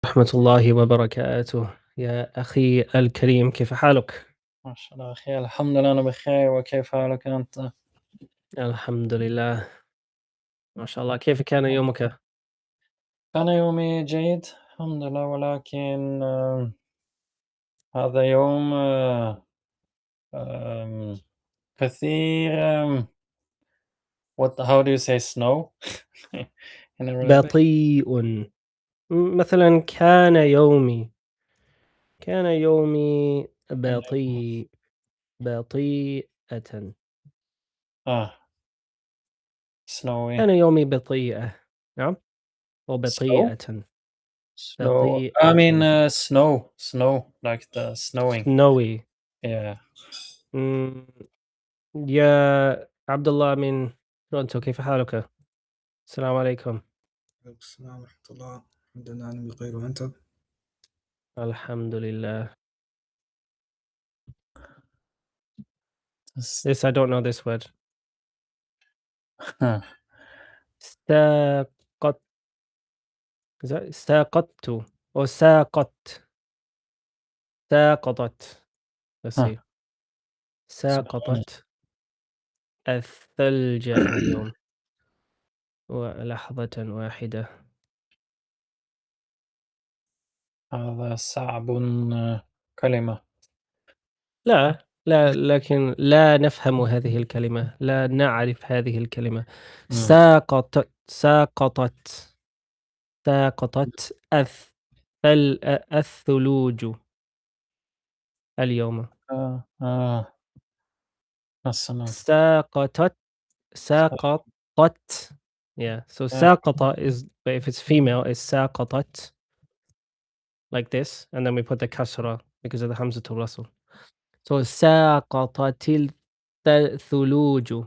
ورحمة الله وبركاته يا أخي الكريم كيف حالك؟ ما شاء الله بخير، الحمد لله أنا بخير، وكيف حالك أنت؟ الحمد لله ما شاء الله كيف كان يومك؟ كان يومي جيد الحمد لله، ولكن هذا يوم آمم، كثير how do you say snow in Arabic? بطيء مثلا كان يومي بطيئة آه snowy كان يومي بطيئة نعم snow وبطيئة slow I mean بطيئة snow like the snowing. snowy Yeah. مم، يا عبد الله من تورنتو كيف حالك؟ السلام عليكم. عليكم السلام ورحمة الله. الحمد لله أنا بخير وأنت؟ الحمد لله. S- This I don't know this word. huh. ساقط ساقطت أو ساقط ساقطت. Let's Huh. see. سبحان ساقطت الثلج اليوم ولحظة واحدة. الله، هذا صعب كلمة. لا لكن لا نفهم هذه الكلمة لا نعرف هذه الكلمة. إمم. ساقطت الثلوج اليوم. السلام. ساقطت صح. ساقطت. Yeah, so آه. ساقط is, but if it's female, is ساقطت like this, and then we put the kasra because of the hamzatul wasl. So ساقطت الثلوج,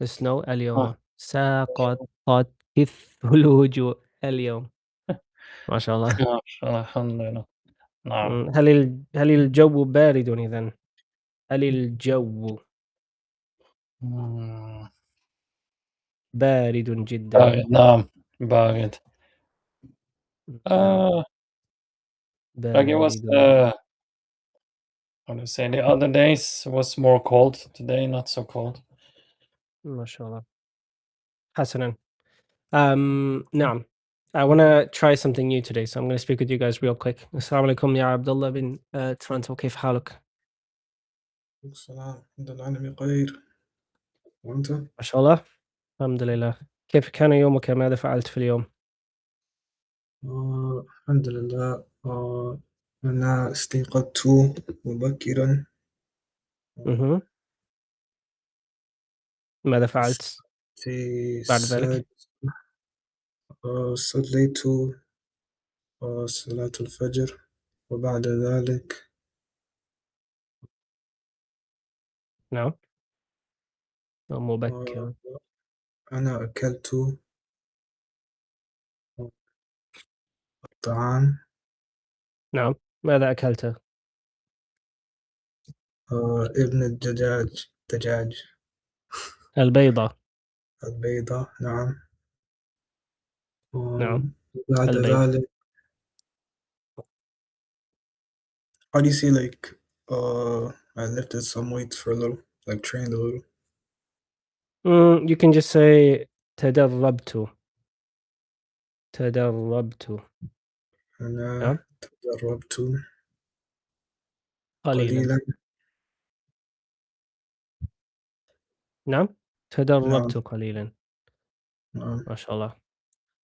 the snow آه. اليوم. ساقطت الثلوج اليوم. ما شاء الله. ما شاء الله، الحمد لله. نعم. هل الجو بارد إذن؟ هل الجو إمم. بارد جدًا؟ بارد، نعم، بارد. نعم، Uh, like it was, بارد. how to say, the other days was more cold, today not so cold. ما شاء الله. حسنًا. نعم. I wanna try something new today, so I'm gonna speak with you guys real quick. السلام عليكم يا عبد الله بن تورنتو كيف حالك؟ عليكم السلام. الحمد لله أنا بخير وأنت؟ ما شاء الله. الحمد لله. كيف كان يومك؟ ماذا فعلت في اليوم؟ الحمد لله. أنا استيقظت مبكرا. اهم. ماذا فعلت في بعد ذلك؟ صليت صلاة الفجر، وبعد ذلك نعم، آه، مبكرًا. أنا أكلت الطعام. نعم، ماذا أكلت؟ ابن دجاج البيضة. البيضة، نعم. نعم، وبعد البيض. ذلك how do you say like I lifted some weight for a little, like trained a little. You can just say تدربت. تدربت. أنا نعم، تدربت قليلًا. قليلا. نعم، نعم. تدربت قليلًا. نعم. ما شاء الله.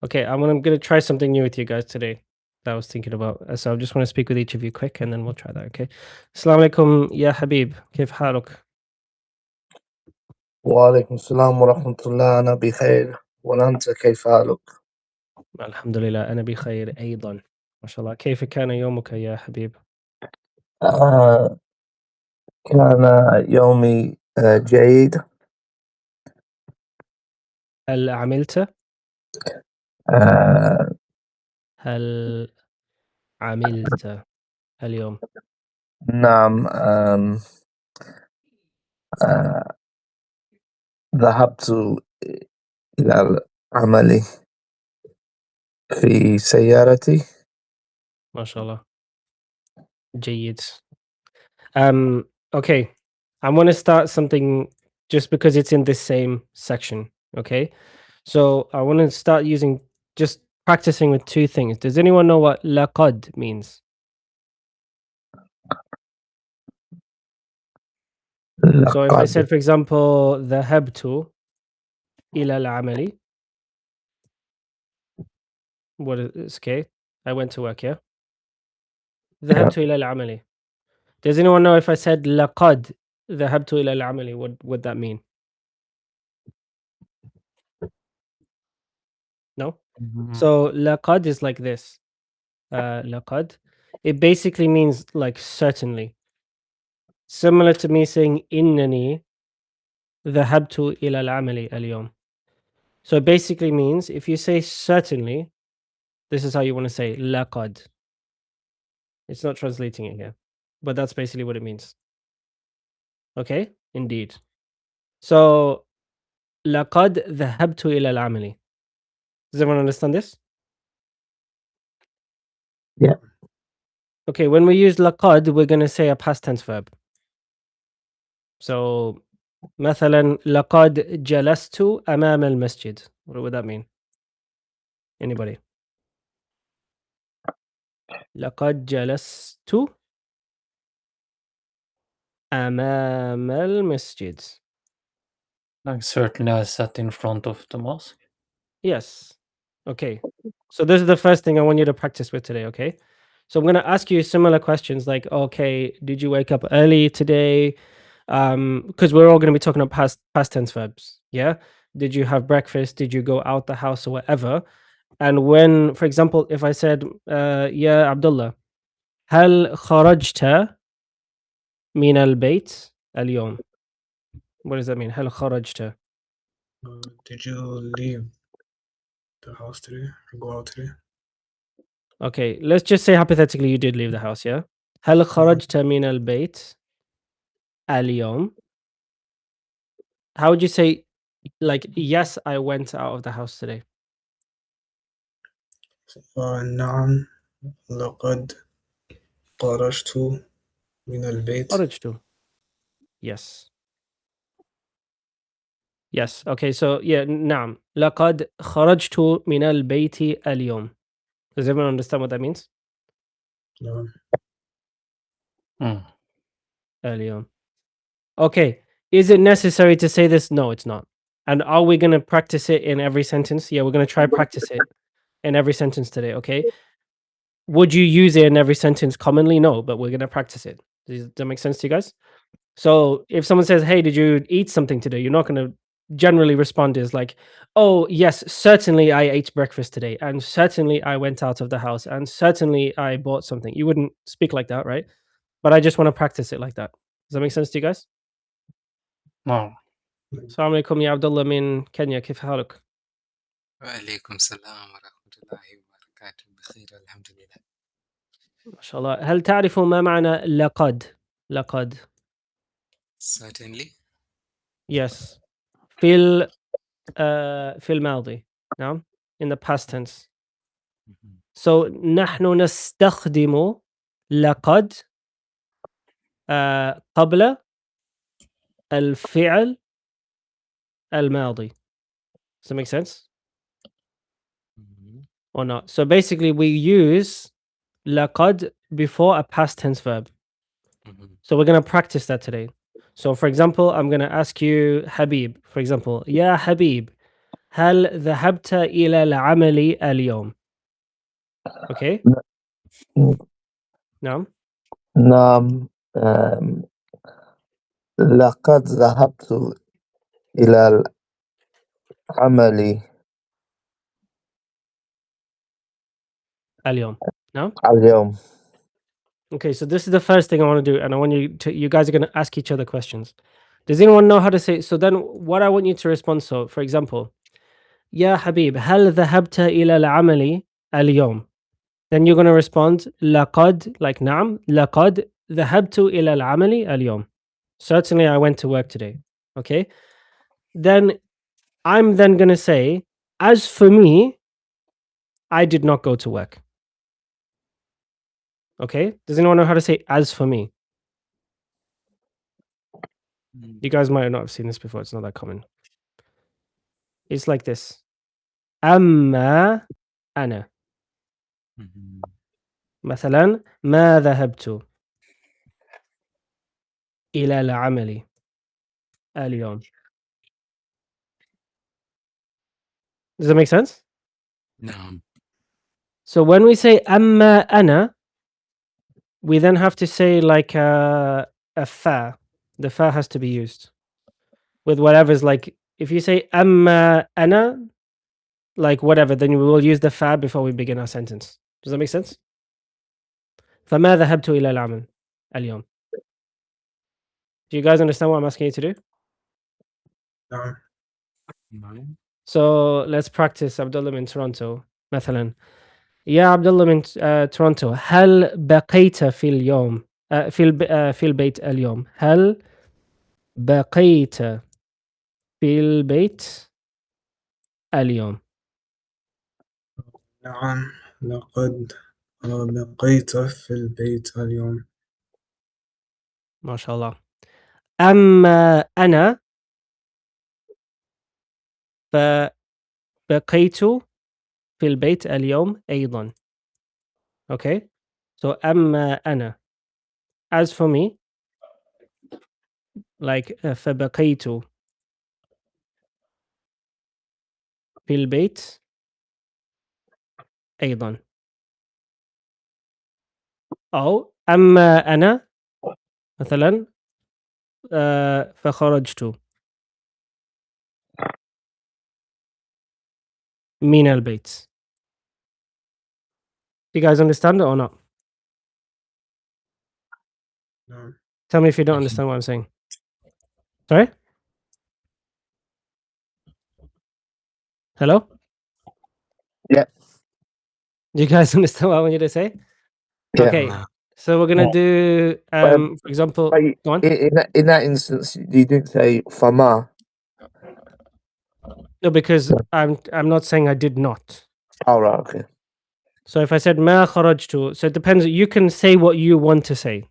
Okay, I'm gonna try something new with you guys today that I was thinking about. So I just want to speak with each of you quick and then we'll try that, okay? السلام عليكم يا حبيب كيف حالك؟ وعليكم السلام ورحمة الله، أنا بخير وأنت كيف حالك؟ الحمد لله أنا بخير أيضًا. ما شاء الله. كيف كان يومك يا حبيب؟ آه، كان يومي جيد. هل عملت؟ آه، هل عملت اليوم؟ نعم. آه، ذهبت إلى العمل في سيارتي. MashaAllah. Jayyid. Okay. I want to start something just because it's in this same section. Okay. So I want to start just practicing with two things. Does anyone know what laqad means? So if I لقد said, for example, ذهبت إلى العمل, what is okay? I went to work, yeah? ذهبت إلى العمل. Does anyone know if I said لقد ذهبت إلى العمل, what would that mean? No? So laqad is like this. Laqad. It basically means like certainly. Similar to me saying إنني ذهبت إلى العمل اليوم. So it basically means if you say certainly, this is how you want to say laqad. It's not translating it here, but that's basically what it means. Okay? Indeed. So لقد ذهبت إلى العمل. Does everyone understand this? Yeah. Okay, when we use laqad, we're going to say a past tense verb. So مثلا لقد جلست أمام المسجد. What would that mean? Anybody? لقد جلست أمام المسجد. Like certainly I sat in front of the mosque. Yes. Okay. So this is the first thing I want you to practice with today, okay? So I'm going to ask you similar questions like, okay, did you wake up early today? Because we're all going to be talking about past tense verbs. Yeah. Did you have breakfast? Did you go out the house or whatever? And when, for example, if I said, yeah, Abdullah, هل خرجت من البيت اليوم? What does that mean? هل خرجت? Did you leave the house today or go out today? Okay, let's just say hypothetically you did leave the house, yeah? هل خرجت من البيت اليوم? How would you say, like, yes, I went out of the house today? نعم لقد خرجت من البيت. خرجت. Yes. Yes. Okay, so yeah, نعم. لقد خرجت من البيت اليوم. Does everyone understand what that means? نعم. اليوم. Okay. Is it necessary to say this? No, it's not. And are we going to practice it in every sentence? Yeah, we're going to try practice it in every sentence today, okay? Would you use it in every sentence commonly? No, but we're going to practice it. Does that make sense to you guys? So if someone says, hey, did you eat something today? You're not going to generally respond as like, oh, yes, certainly I ate breakfast today. And certainly I went out of the house. And certainly I bought something. You wouldn't speak like that, right? But I just want to practice it like that. Does that make sense to you guys? No. السلام عليكم يا عبد الله من كينيا كيف حالك؟ وعليكم السلام ورحمة الله وبركاته بخير الحمد لله. ما شاء الله. هل تعرف ما معنى لقد؟ لقد. Certainly. Yes. في الماضي. نعم. In the past tense. So نحن نستخدم لقد قبل الفعل الماضي. Does that make sense? Or not? So basically we use لقد before a past tense verb. So we're going to practice that today. So for example, I'm going to ask you Habib. For example, يا حبيب هل ذهبت إلى العمل اليوم? Okay? نعم. نعم لقد ذهبت إلى العمل اليوم. نعم. اليوم. Okay, so this is the first thing I want to do, and I want you guys are going to ask each other questions. Does anyone know how to say? So then, what I want you to respond. So, for example, يا حبيب هل ذهبت إلى العمل اليوم? Then you're going to respond لقد, like نعم, لقد ذهبت إلى العمل اليوم. Certainly, I went to work today. Okay. Then I'm then going to say, as for me, I did not go to work. Okay? Does anyone know how to say as for me? You guys might not have seen this before. It's not that common. It's like this. أما أنا. مثلا ما ذهبت إلى العمل اليوم. Does that make sense? نعم. So when we say أما أنا, we then have to say like a fa. The fa has to be used with whatever's like. If you say أما أنا, like whatever, then we will use the fa before we begin our sentence. Does that make sense? فما ذهبت إلى العمل اليوم. Do you guys understand what I'm asking you to do? نعم. نعم. So let's practice Abdullah in Toronto. مثلا يا عبد الله من تورونتو هل بقيت في اليوم في البيت اليوم؟ هل بقيت في البيت اليوم؟ نعم لقد بقيت في البيت اليوم. ما شاء الله. أما أنا فبقيت في البيت اليوم أيضا. Okay? So أما أنا. As for me, like فبقيت في البيت أيضا. أو أما أنا مثلا فخرجت من البيت. You guys understand it or not? نعم. Tell me if you don't understand what I'm saying. Sorry? Hello? Yeah. Do you guys understand what I want you to say? Yeah. Okay. نعم. So we're gonna do for example, Wait, go on. in that instance, you didn't say fama. No, because I'm not saying I did not. Oh, right, okay. So if I said ما خرجت, so it depends. You can say what you want to say.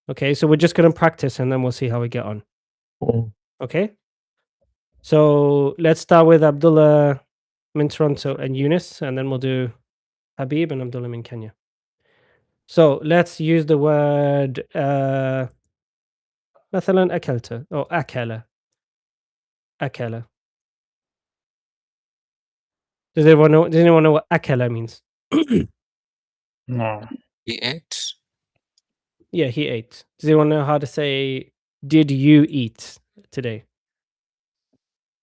Okay, so we're just gonna practice and then we'll see how we get on. Mm. Okay. So let's start with Abdullah min Toronto and Eunice, and then we'll do Habib and Abdullah min Kenya. So let's use the word مثلا أكلت or أكل. أكل. Does anyone know what أكل means? No. He ate. Yeah, he ate. Does anyone know how to say did you eat today?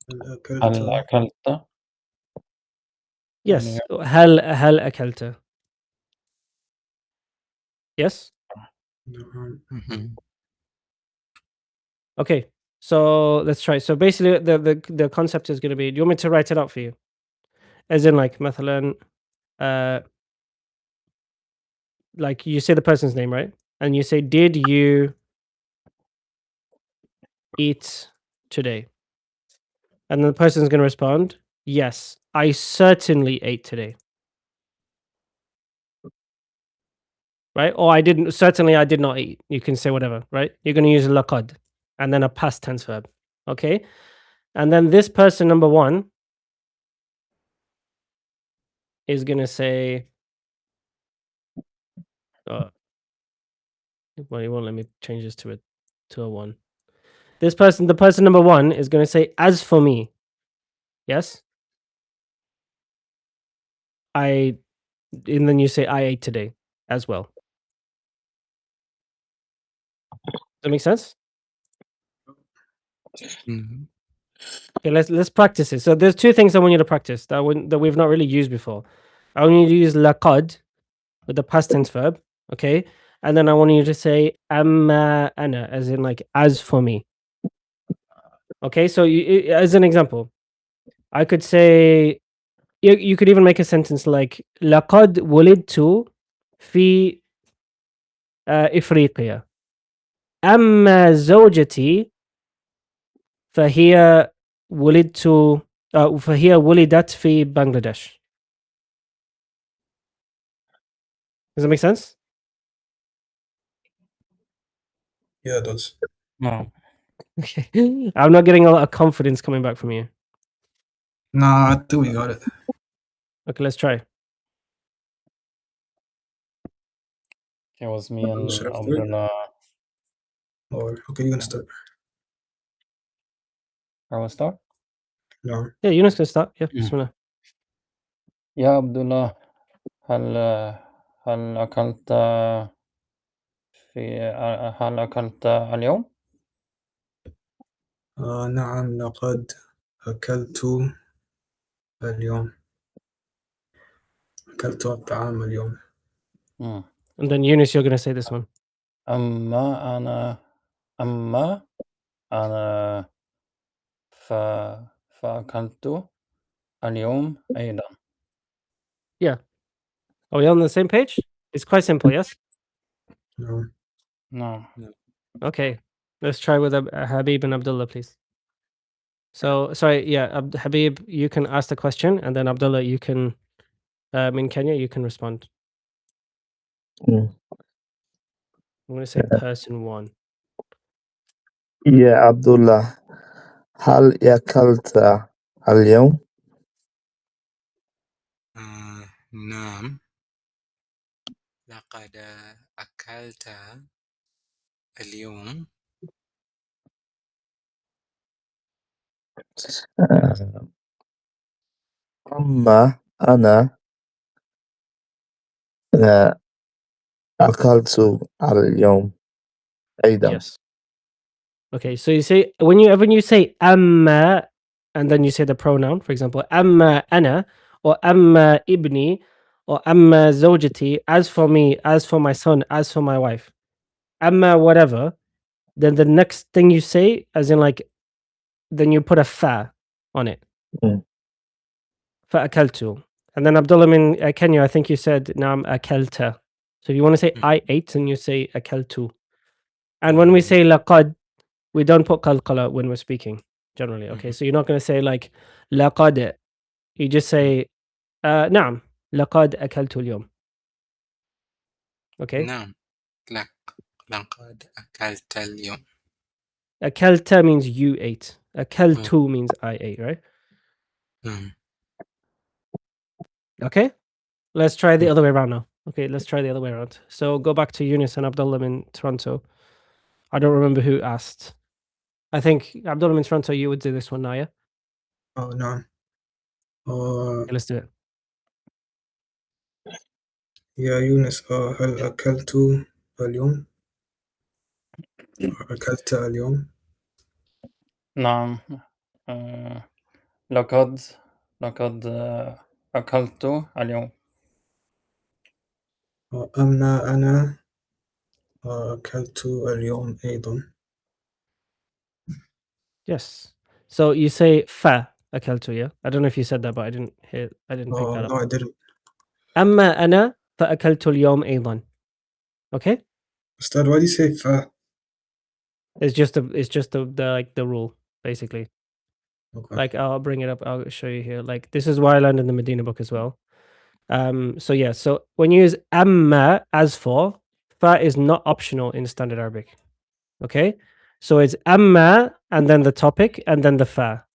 هل هل أكلت؟ أكلت؟ Yes. هل أكلت? Yes? نعم. Okay. So let's try. So basically the concept is going to be, do you want me to write it out for you? As in like مثلا like you say the person's name, right? And you say did you eat today? And then the person's going to respond, yes, I certainly ate today. Right? Or I did not eat. You can say whatever, right? You're going to use laqad and then a past tense verb. Okay? And then this person number one is going to say, well, he won't let me change this to a one. The person number one is going to say, as for me, yes, and then you say, I ate today as well. Does that make sense? Mhm. Okay, let's practice it. So there's two things I want you to practice that we've not really used before. I want you to use laqad with the past tense verb, okay? And then I want you to say amma ana, as in like as for me. Okay, so as an example, I could say you could even make a sentence like laqad wulidtu fi إفريقيا أما زوجتي فهي ولدت فهي ولدت في بنغلاديش. Does that make sense? Yeah, it does. No. Okay. I'm not getting a lot of confidence coming back from you. Nah, I think we got it. Okay, let's try. It was me and Should I start? Abdullah. Or okay, you can start. I will start. No. Yeah, Yunus can start. Yeah, Mm. bismillah. يا عبد الله هل أكلت هل أكلت اليوم؟ نعم، لقد أكلت اليوم. أكلت الطعام اليوم. مم. And then Yunus, you're going to say this one. أما أنا فأكلت اليوم أيضا. Yeah. Are we on the same page? It's quite simple, yes? No. No. Okay. Let's try with Habib and Abdullah, please. So, sorry, yeah, Habib, you can ask the question, and then Abdullah, you can, in Kenya, you can respond. Mm. I'm going to say person one. يا عبد الله هل أكلت اليوم؟ نعم لقد أكلت اليوم. أما أنا أكلت اليوم أيضا. Yes. Okay, so you say, when you say amma, and then you say the pronoun, for example, amma ana, or amma ibni, or amma zawjati, as for me, as for my son, as for my wife, amma whatever, then the next thing you say, as in like, then you put a fa on it. Mm. Fa akaltu. And then Abdullah in Kenya, I think you said nam akalta. So if you want to say I ate, then you say akaltu. And when we say laqad, we don't put qalqala when we're speaking generally. Okay, so you're not going to say like laqad. You just say نعم لقد أكلت اليوم. Okay. نعم لقد أكلت اليوم. أكلت means you ate. أكلت means I ate, right? Okay. Let's try the other way around now. Okay, let's try the other way around. So go back to Eunice and Abdullah in Toronto. I don't remember who asked. I think Abdullah in Toronto, you would do this one now, yeah? نعم. Okay, let's do it. يا يونس، هل أكلت اليوم؟ أكلت اليوم؟ نعم. لقد أكلت اليوم. أما أنا أكلت اليوم أيضا. Yes. So you say fa أكلت, yeah? I don't know if you said that, but I didn't pick that up. No, I didn't. أما أنا فأكلت اليوم أيضا. Okay? Ustad, why do you say fa? It's just the rule, basically. Okay. Like I'll bring it up, I'll show you here. Like this is why I learned in the Medina book as well. So yeah, so when you use amma as for, fa is not optional in standard Arabic. Okay? So it's amma and then the topic and then the fa.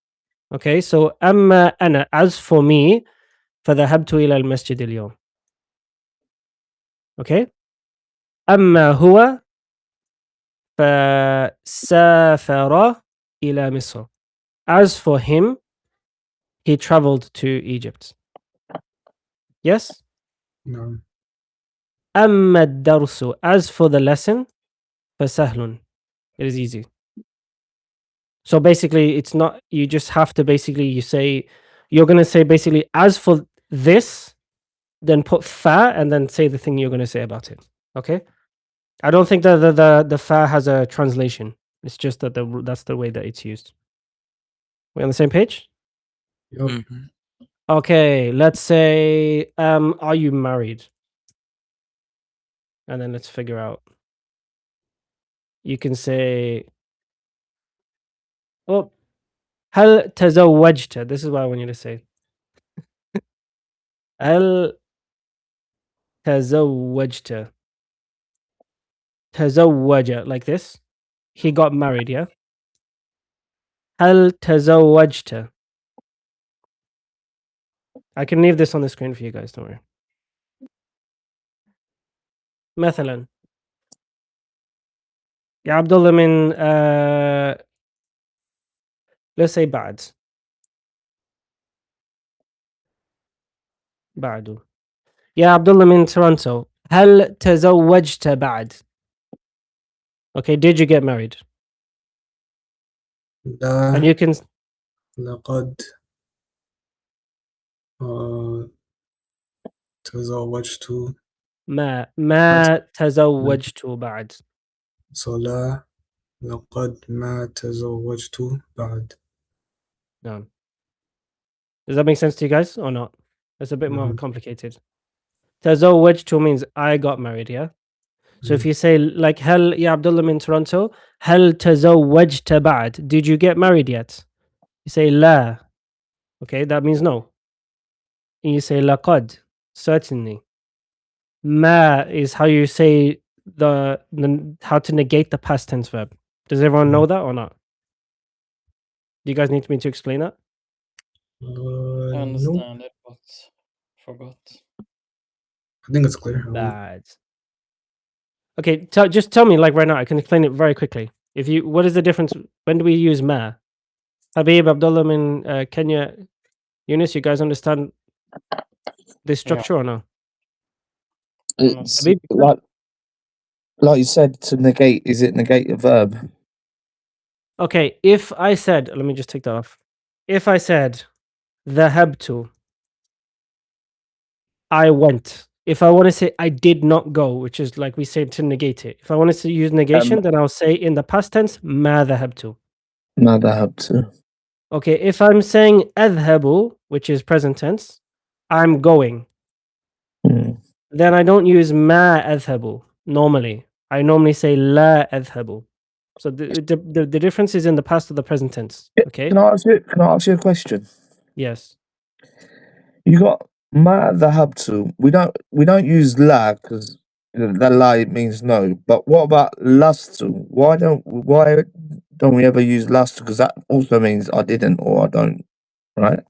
Okay? So amma ana, as for me, فذهبت إلى المسجد اليوم. Okay? أما هو فسافر إلى مصر. As for him, he traveled to Egypt. Yes? No. أما الدرس, as for the lesson, فسهل. It is easy. So basically, it's not, you just have to basically, you're going to say basically, as for this, then put fa and then say the thing you're going to say about it. Okay? I don't think that the fa has a translation. It's just that that's the way that it's used. We on the same page? Yup. Okay, let's say, are you married? And then let's figure out. You can say, oh, هل تزوجت? This is what I want you to say. هل تزوجت? تزوج, like this. he got married, yeah? هل تزوجت? I can leave this on the screen for you guys, don't worry. مثلا يا عبد الله من let's say بعده يا عبد الله من Toronto هل تزوجت بعد? Okay, did you get married? And لا you can لقد تزوجت ما تزوجت بعد. صلاة لقد ما تزوجت بعد. No. Does that make sense to you guys or not? It's a bit more Mhm. complicated. تزوجت means I got married, yeah? So if Mhm. you say like هل يا عبد الله من Toronto هل تزوجت بعد? Did you get married yet? You say لا. Okay, that means no. And you say لقد. Certainly. ما is how you say the how to negate the past tense verb. Does everyone know that or not? Do you guys need me to explain that? I No, understand it, but forgot. I think it's clear. Bad. Okay, just tell me like right now. I can explain it very quickly. If you, what is the difference? When do we use ma? Habib, Abdullah, in Kenya, Yunus, you guys understand this structure or no? It's Habib, like you said, to negate. Is it negate a verb? okay. If I said, let me just take that off. If I said ذهبت, I went. If I want to say I did not go, which is like we say to negate it. If I wanted to use negation, then I'll say in the past tense ما ذهبت. ما ذهبت. Okay, if I'm saying أذهب, which is present tense, I'm going. Mm. Then I don't use ما أذهب normally. I normally say لا أذهب. So the difference is in the past or the present tense. Okay. Can I ask you? Can I ask you a question? Yes. You got ma ذهبت. We don't use la because the la means no. But what about lastu? Why don't we ever use lastu? Because that also means I didn't or I don't. Right?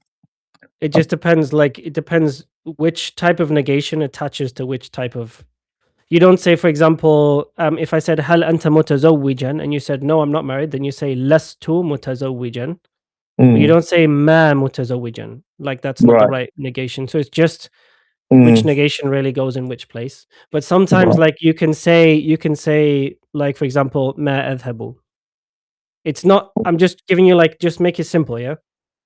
It just depends. Like it depends which type of negation attaches to which type of. You don't say, for example, if I said هل أنت متزوجا and you said no, I'm not married, then you say لست متزوجا. But you Mm. don't say ما متزوجا. Like that's not the Right. right negation. So it's just which Mm. negation really goes in which place. But sometimes Right. like you can say like for example ما أذهب. It's not, I'm just giving you like, just make it simple, yeah?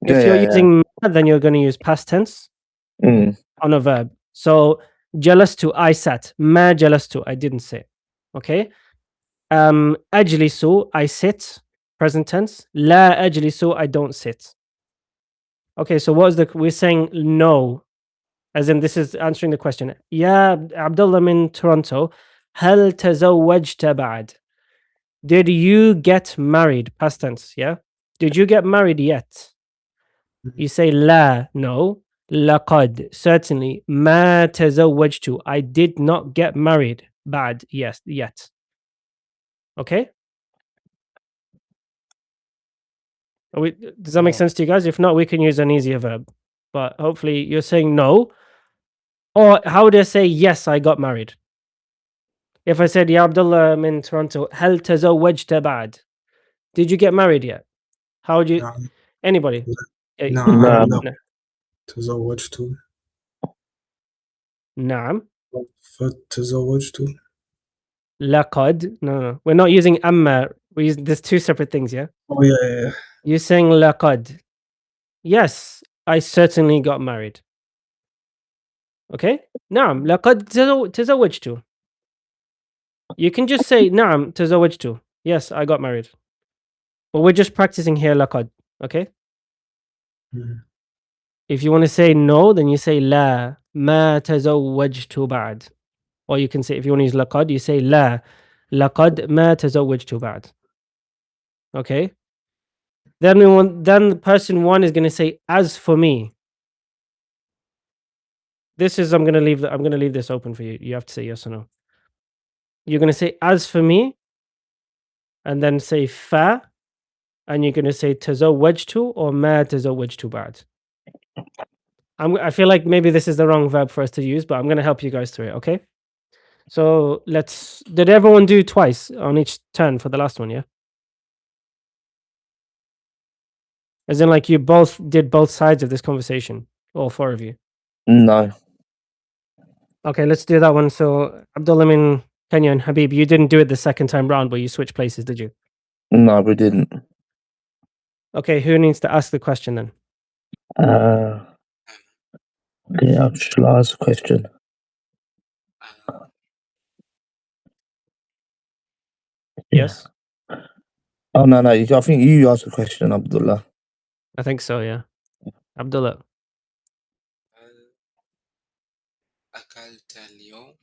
Yeah. If you're Yeah. Yeah. using ma, then you're going to use past tense Mm. on a verb. So جلست, I sat. ما جلست, I didn't sit. Okay. أجلس, I sit. Present tense. لا أجلس, I don't sit. Okay, so what is we're saying no, as in this is answering the question. يا Abdullah من Toronto, هل تزوجت بعد? Did you get married? Past tense, yeah? Did you get married yet? You say لا, no. لقد, certainly. ما تزوجت, I did not get married. Bad, yes, yet. Okay? Does that make Yeah. sense to you guys? If not, we can use an easier verb. But hopefully you're saying no. Or how would I say yes, I got married? If I said, يا Abdullah من Toronto, هل تزوجت بعد? Did you get married yet? How would you, نعم anybody? نعم No. تزوجت نعم. فتزوجت. لقد. No. We're not using أما. There's two separate things, yeah? Oh yeah. You're saying لقد. Yes, I certainly got married. Okay? نعم. لقد تزوجت. You can just say نعم تزوجت. Yes, I got married. But we're just practicing here لقد. Okay? Mhm. If you want to say no, then you say لا ما تزوجت بعد. Or you can say, if you want to use لقد, you say لا لقد ما تزوجت بعد. Okay? Then person one is going to say, as for me. This is, I'm going to leave this open for you. You have to say yes or no. You're going to say, as for me, and then say fa, and you're gonna say tazawwajtu or ma tazawwajtu ba'd. I feel like maybe this is the wrong verb for us to use, but I'm gonna help you guys through it, okay? So did everyone do twice on each turn for the last one, yeah? As in like you both did both sides of this conversation, all four of you. No. Okay, let's do that one. So Abdullah Min, Kenya and Habib, you didn't do it the second time round, but you switched places, did you? No, we didn't. Okay, who needs to ask the question then? Okay, I shall ask a question. Yes? Oh, no. I think you asked a question, Abdullah. I think so, yeah. Abdullah. هل أكلت اليوم؟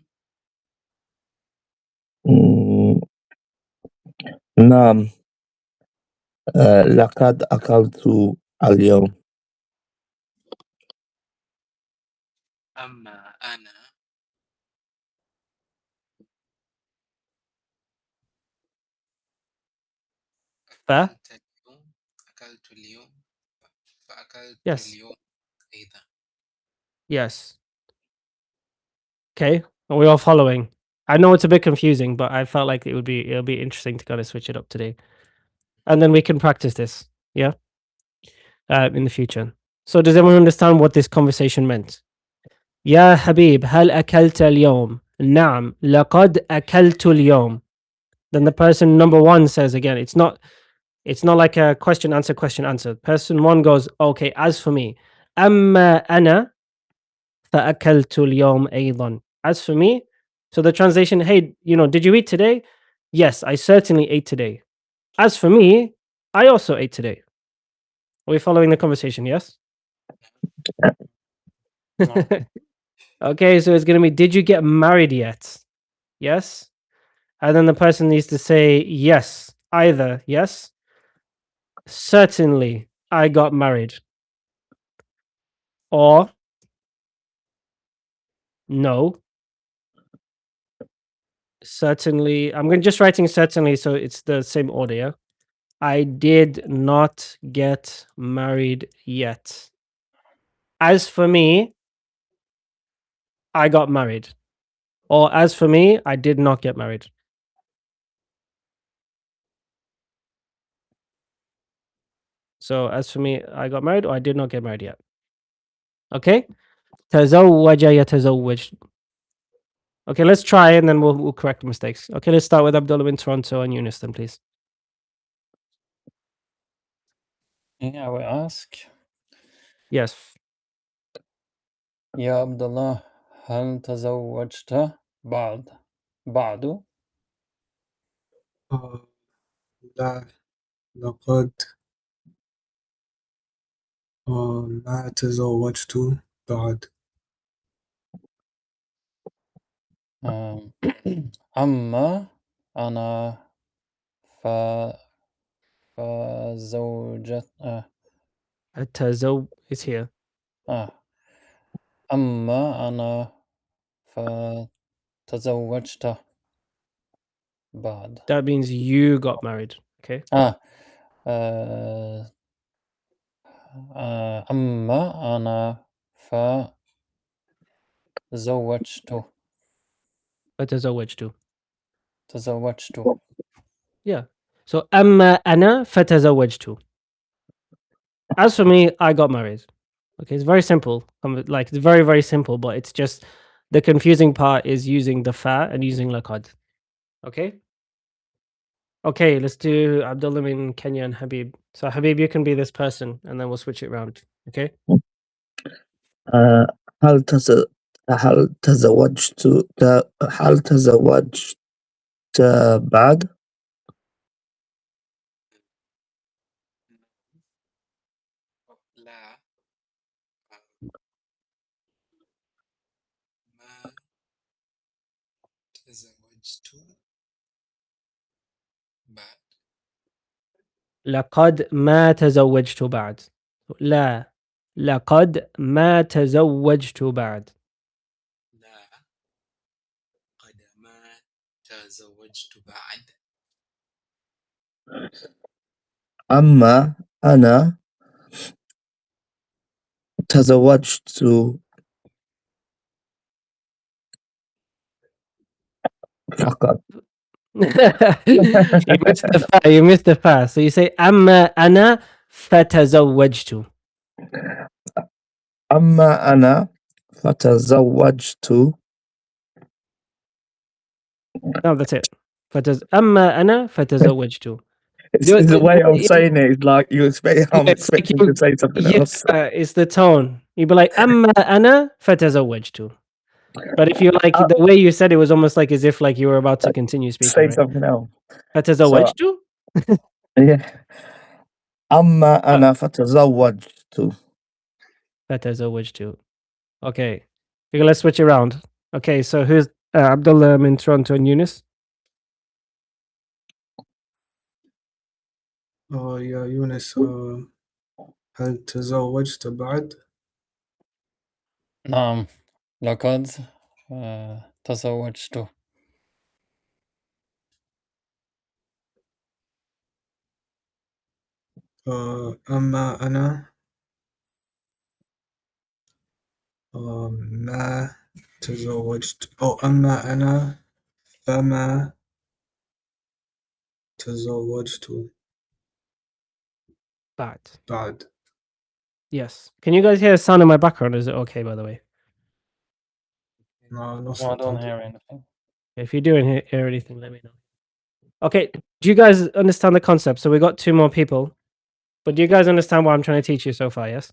Mm, نعم. لقد أكلت اليوم. أما أنا Fa? أكلت اليوم فأكلت Yes. اليوم أيضا. Yes. Okay. Are we all following? I know it's a bit confusing, but I felt like it'll be interesting to kind of switch it up today. And then we can practice this, yeah? In the future. So does everyone understand what this conversation meant? يا حبيب هل أكلت اليوم؟ نعم لقد أكلت اليوم. Then the person number one says again, it's not like a question answer. Person one goes, okay, as for me, أما أنا فأكلت اليوم أيضا. As for me, so the translation, hey, did you eat today? Yes, I certainly ate today. As for me, I also ate today. Are we following the conversation? Yes? No. Okay, so it's going to be, did you get married yet? Yes. And then the person needs to say yes, either yes, certainly I got married, or no, certainly. I'm just writing certainly so it's the same order. Yeah? I did not get married yet. As for me, I got married. Or as for me, I did not get married. So as for me, I got married or I did not get married yet. Okay? تزوج يتزوج. Okay, let's try and then we'll correct the mistakes. Okay, let's start with Abdullah in Toronto and Eunice then, please. Yeah, we ask. Yes. يا عبد الله هل تزوجت بعد؟ لا لقد ما تزوجت بعد. أما أنا ف فزوجت التزو is here. أما أنا فتزوجت بعد. That means you got married. Okay. آه أما أنا فزوجت فتزوجت. تزوجت. Yeah. So أما أنا فتزوجت. As for me, I got married. Okay, it's very simple. Like it's very, very simple, but it's just the confusing part is using the fa and using laqad. Okay? Okay, let's do Abdullah in Kenya and Habib. So Habib, you can be this person and then we'll switch it around. Okay? هل تزوجت بعد؟ لا ما تزوجت بعد. لقد ما تزوجت بعد. لا. لقد ما تزوجت بعد. لا قد ما تزوجت بعد. أما أنا تزوجت فقط. You missed the fa. So you say أما أنا فتزوجت. أما أنا فتزوجت. No, that's it. أما أنا فتزوجت. It's the way I'm saying it. It's like you expect. I'm It's like expecting to say something else. it's the tone. You'd be like أما أنا فتزوجت. But if you like Uh, the way you said it was almost like as if like you were about to continue speaking, say right? something else. فتزوجت. Yeah. أما أنا فتزوجت. فتزوجت. Okay. Okay, let's switch around. Okay, so who's Abdullah in Toronto and Yunus? يا يونس هل تزوجت بعد؟ نعم لقد تزوجت. أما أنا ما تزوجت أما أنا فما تزوجت بعد. Yes. Can you guys hear a sound in my background? Is it okay, by the way? No, No, I don't hear anything. If you do hear anything, let me know. Okay. Do you guys understand the concept? So we got 2 more people. But do you guys understand what I'm trying to teach you so far? Yes?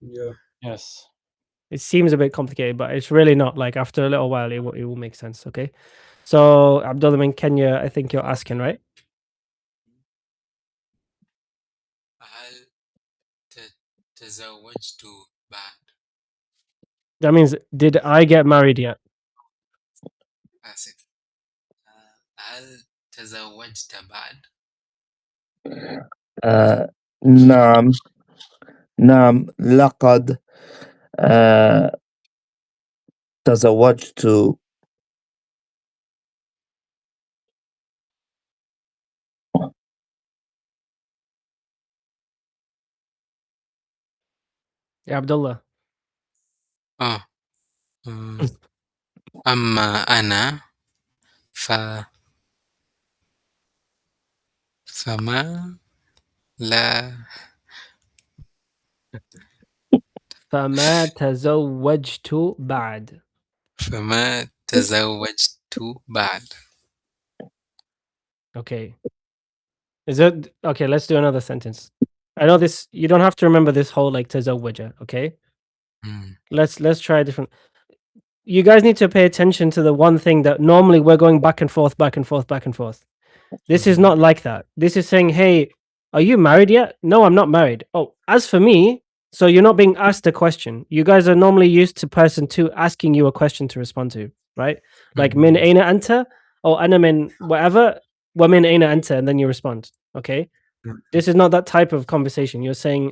Yeah. Yes. It seems a bit complicated, but it's really not. Like after a little while, it will make sense. Okay. So Abdullah in Kenya, I think you're asking, right? هل تزوجت بعد؟ That means, did I get married yet? آسف. هل تزوجت بعد؟ نعم نعم لقد تزوجت. Yeah, Abdullah. أما أنا فما لا فما تزوجت بعد. فما تزوجت بعد. Okay. Is it okay? Let's do another sentence. I know this. You don't have to remember this whole like tazawwaja. Okay. Let's try a different. You guys need to pay attention to the one thing that normally we're going back and forth, back and forth, back and forth. This is not like that. This is saying, "Hey, are you married yet?" No, I'm not married. Oh, as for me, so you're not being asked a question. You guys are normally used to person 2 asking you a question to respond to, right? Like min aina anta or ana min whatever, wa min aina anta, and then you respond. Okay. This is not that type of conversation. You're saying,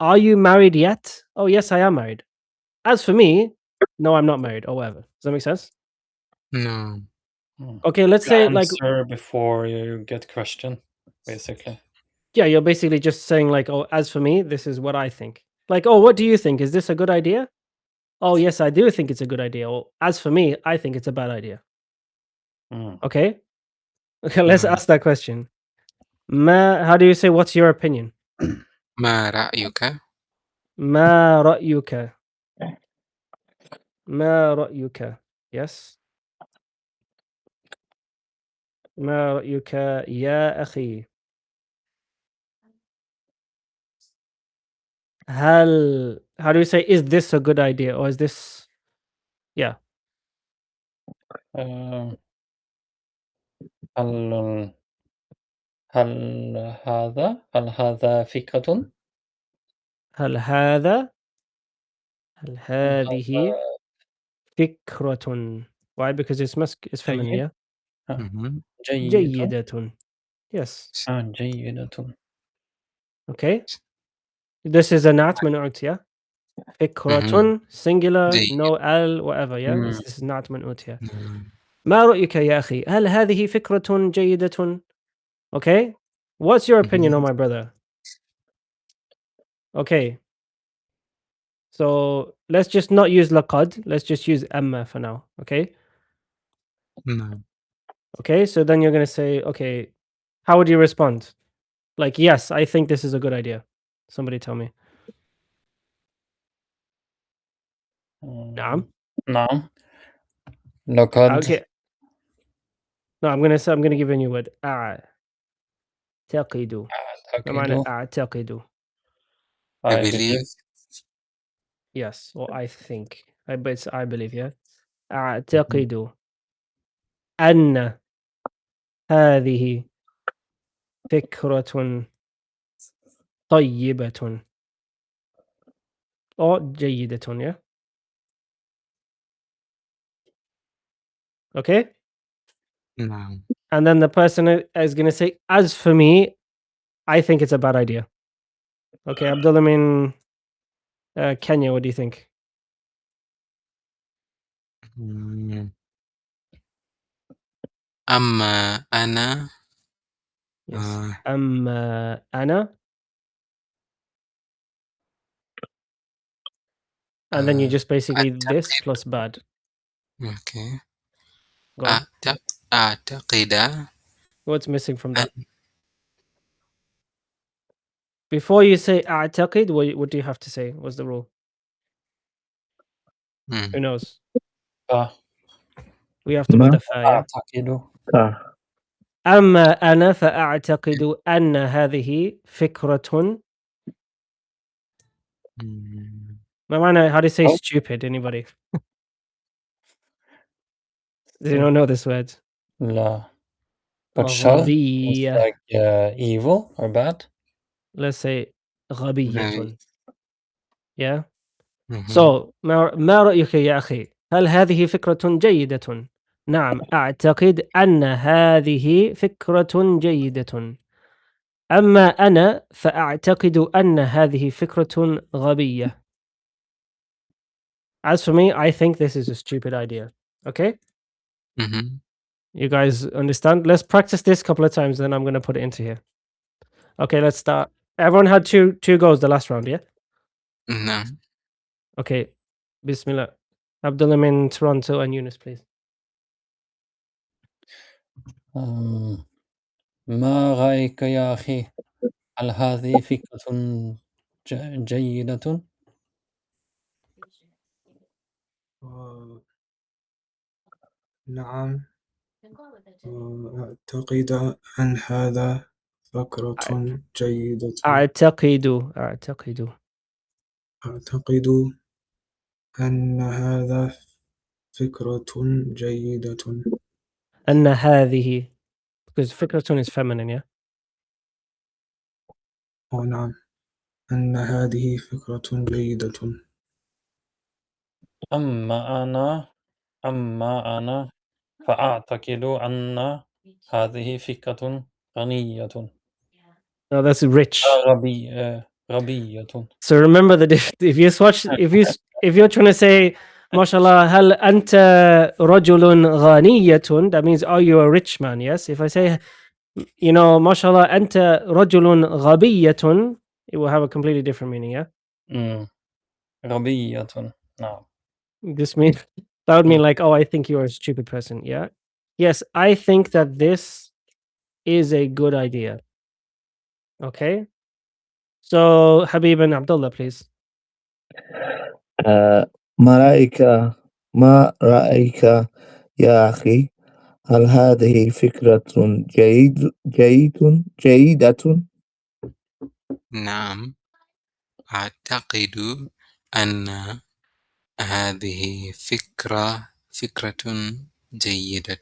are you married yet? Oh, yes, I am married. As for me, no, I'm not married or whatever. Does that make sense? No. Okay, let's say like Answer before you get question, basically. yeah, you're basically just saying like, oh, as for me, this is what I think. Like, oh, what do you think? Is this a good idea? Oh, yes, I do think it's a good idea. Or as for me, I think it's a bad idea. Okay. Okay, let's ask that question. How do you say what's your opinion? ما رأيك؟ ما رأيك? ما رأيك? Yes. ما رأيك يا أخي؟ How do you say, is this a good idea? Or is this, yeah. هل هل هذا فكرة؟ هل هذه فكرة. Why? Because it's feminine, جيد. yeah? جيد. جيدة. Yes. جيدة. Okay. This is a nat منعوت, yeah? فكرة singular, جيد. no al, whatever, yeah? This is nat منعوت here. ما رأيك يا أخي؟ هل هذه فكرة جيدة? Okay? What's your opinion, Mhm. on my brother? Okay. So let's just not use laqad. Let's just use amma for now. Okay. نعم. Okay. So then you're going to say, okay, how would you respond? Like, yes, I think this is a good idea. Somebody tell me. نعم. نعم. لقد Okay. No, I'm gonna give you a new word. أعتقد. ما معنى أعتقد أعتقد? I I believe. believe. Yes, or I think. But it's I believe, yeah. Mhm. أعتقد أن هذه فكرة طيبة or جيدة, yeah. Okay. نعم. And then the person is going to say, as for me, I think it's a bad idea. Okay, Abdullah in Kenya, what do you think? مم. أما أنا Yes. أنا. And then you just basically this أعتقد. plus bad. Okay. Go on. أعتقد What's missing from that? أن Before you say أعتقد, what do you have to say? What's the rule? مم. Who knows? ف- We have to ما put the fa, yeah? أعتقد تا أما أنا فأعتقد أن هذه فكرة. مم. ما معنى, how do you say Oh. stupid? Anybody? Do you not know this word? لا. But shar is غبية. like evil or bad. Let's say غبية. غبي. Yeah. مهم. So ما رأيك يا أخي؟ هل هذه فكرة جيدة؟ نعم أعتقد أن هذه فكرة جيدة. أما أنا فأعتقد أن هذه فكرة غبية. As for me, I think this is a stupid idea. Okay? مهم. You guys understand? Let's practice this a couple of times, then I'm going to put it into here. Okay, let's start. Everyone had two goes the last round, yeah? نعم. Okay. Bismillah. Abdullah in Toronto and Yunus, please. ما رأيك يا أخي؟ هل هذه فكرة جيدة؟ نعم. أعتقد أن هذا فكرة جيدة. أعتقد أعتقد أن هذا فكرة جيدة. أن هذه, because فكرة is feminine, yeah? نعم. أن هذه فكرة جيدة. أما أنا فأعتقد أن هذه فكرة غنية. No, that's rich. غبية. So remember that if you're trying to say, mashallah, هل أنت رجل غنية, that means, are you a rich man? Yes. If I say, mashallah, أنت رجل غبية, it will have a completely different meaning, yeah? غبية. نعم. This mean that would mean like, oh, I think you're a stupid person, yeah? Yes, I think that this is a good idea. Okay. So Habib and Abdullah, please. ما رأيك يا أخي؟ هل هذه فكرة جيدة؟ نعم. أعتقد أن هذه فكرة جيدة.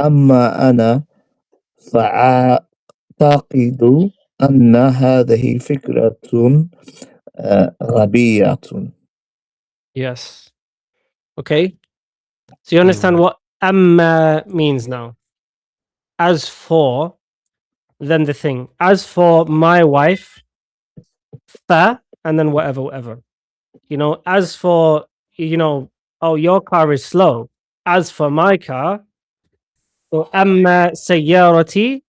أما أنا فأعتقد أن هذه فكرة غبية. Yes. Okay. So you understand what amma means now. As for, then the thing. As for my wife, fa, and then whatever. As for, oh, your car is slow. as for my car, so أما سيارتي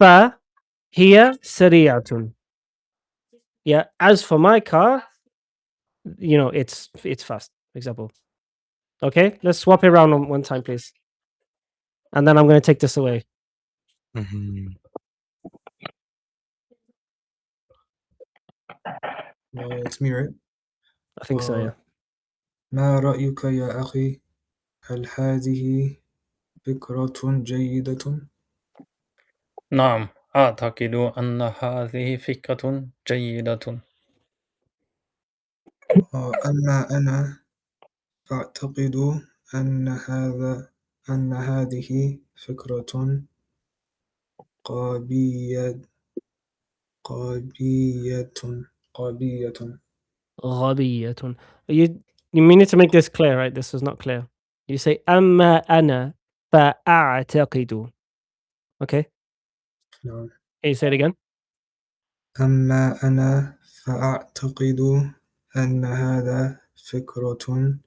فهي سريعة. Yeah, as for my car, it's fast, for example. Okay, let's swap it around one time, please. And then I'm going to take this away. Mhm. It's me, right? I think so, yeah. ما رأيك يا أخي؟ هل هذه فكرة جيدة؟ نعم، أعتقد أن هذه فكرة جيدة. أما أنا فأعتقد أن هذه فكرة قابية قابية قابية. غبية. You need to make this clear, right? This is not clear. You say أما أنا فأعتقد. Okay? نعم. Can you say it again? أما أنا فأعتقد أن هذا فكرة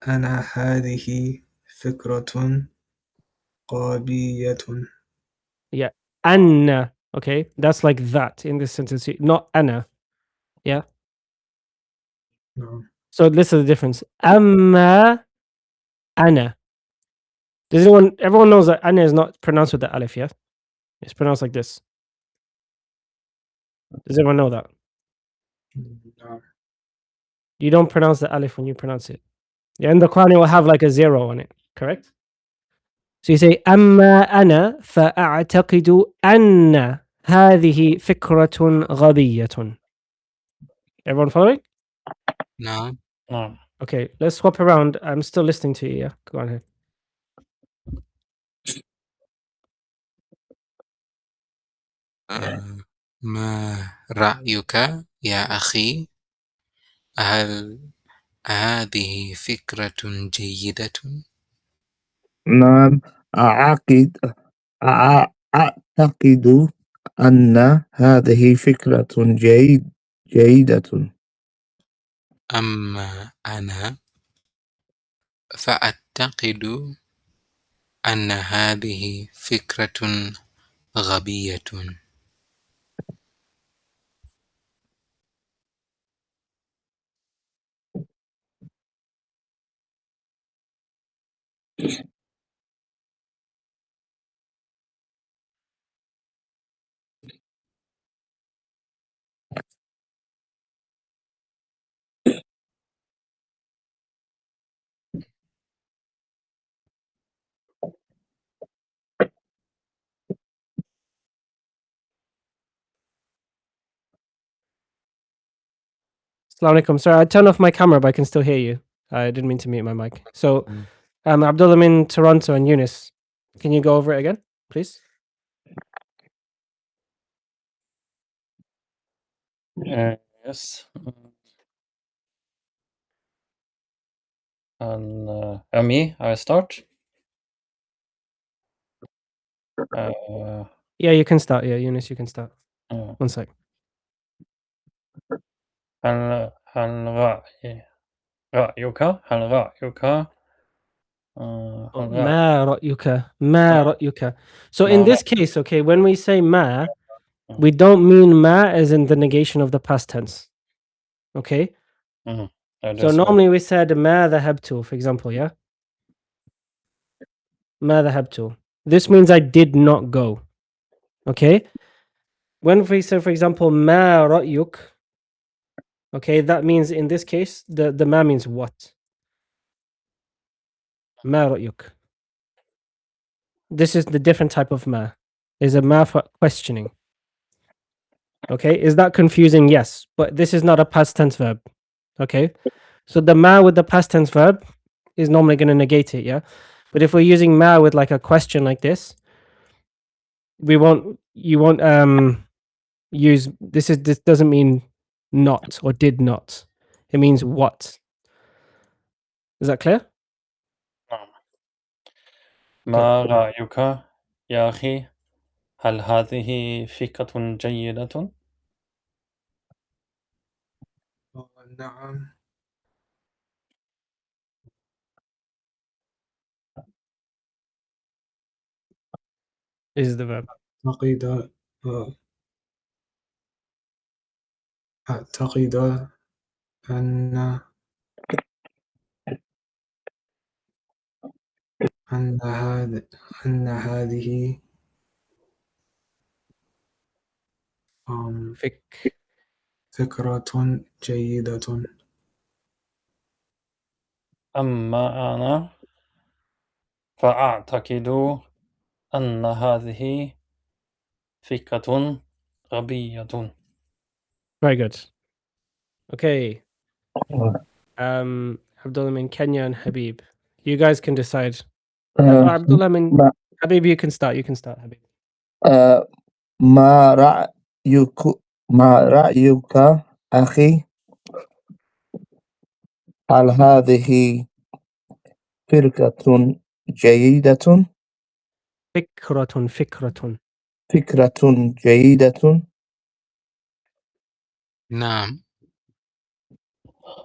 أنا هذه فكرة قابية. Yeah. أنا. Okay? That's like that in this sentence, not أنا. Yeah? نعم. So listen to the difference. أما أنا. Everyone knows that أنا is not pronounced with the alif, yeah? It's pronounced like this. Does everyone know that? نعم. You don't pronounce the alif when you pronounce it. Yeah, in the Quran it will have like a 0 on it, correct? So you say أما أنا فأعتقد أن هذه فكرة غبية. Everyone following? نعم. نعم. Okay, let's swap around. I'm still listening to you. Yeah, go on ahead. ما رأيك يا أخي؟ هل هذه فكرة جيدة؟ نعم، أعتقد أن هذه فكرة جيدة. أما أنا فأعتقد أن هذه فكرة غبية. Assalamu alaikum. Sorry, I turned off my camera, but I can still hear you. I didn't mean to mute my mic. So, Abdullah in Toronto and Eunice, can you go over it again, please? Yes. And me, I start. Yeah, you can start. Yeah, Eunice, you can start. Yeah. One sec. هل رأيك هل رأيك ما رأيك ما رأيك. So in ما this case, okay, when we say ma, Mm. we don't mean ma as in the negation of the past tense. Okay? I So just normally we said ma dhahabtu, for example, yeah? Ma dhahabtu. This means I did not go. Okay? When we say, for example, ma ra'yuk, okay, that means in this case, the ma means what? Ma ra'yuk. This is the different type of ma. Is a ma for questioning. Okay, is that confusing? Yes, but this is not a past tense verb. Okay, so the ma with the past tense verb is normally going to negate it, yeah? But if we're using ma with like a question like this, you won't use this doesn't mean not or did not. It means what. Is that clear? نعم. ما رأيك يا أخي؟ هل هذه فكرة جيدة؟ نعم. is the verb. أعتقد أعتقد أن أن هذا أن هذه Fik. فكرة جيدة. أما أنا فأعتقد أن هذه فكرة غبية. Very good. Okay. Abdullah min Kenya and Habib. You guys can decide. Abdullah min ما Habib, you can start. You can start, Habib. ما رأيك ما رأيك أخي؟ هل هذه فرقة جيدة؟ فكرة. فكرة جيدة. نعم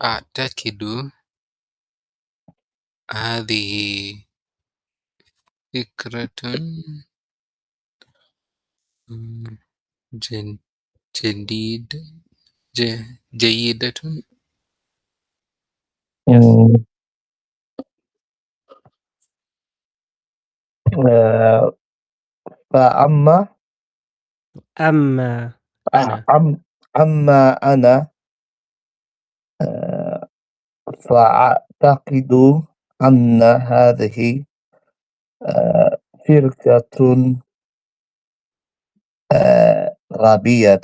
أعتقد هذه فكرة جد جديد جيدة. Yes. فأما أما أنا. أما أنا فأعتقد أن هذه فرقة غبية.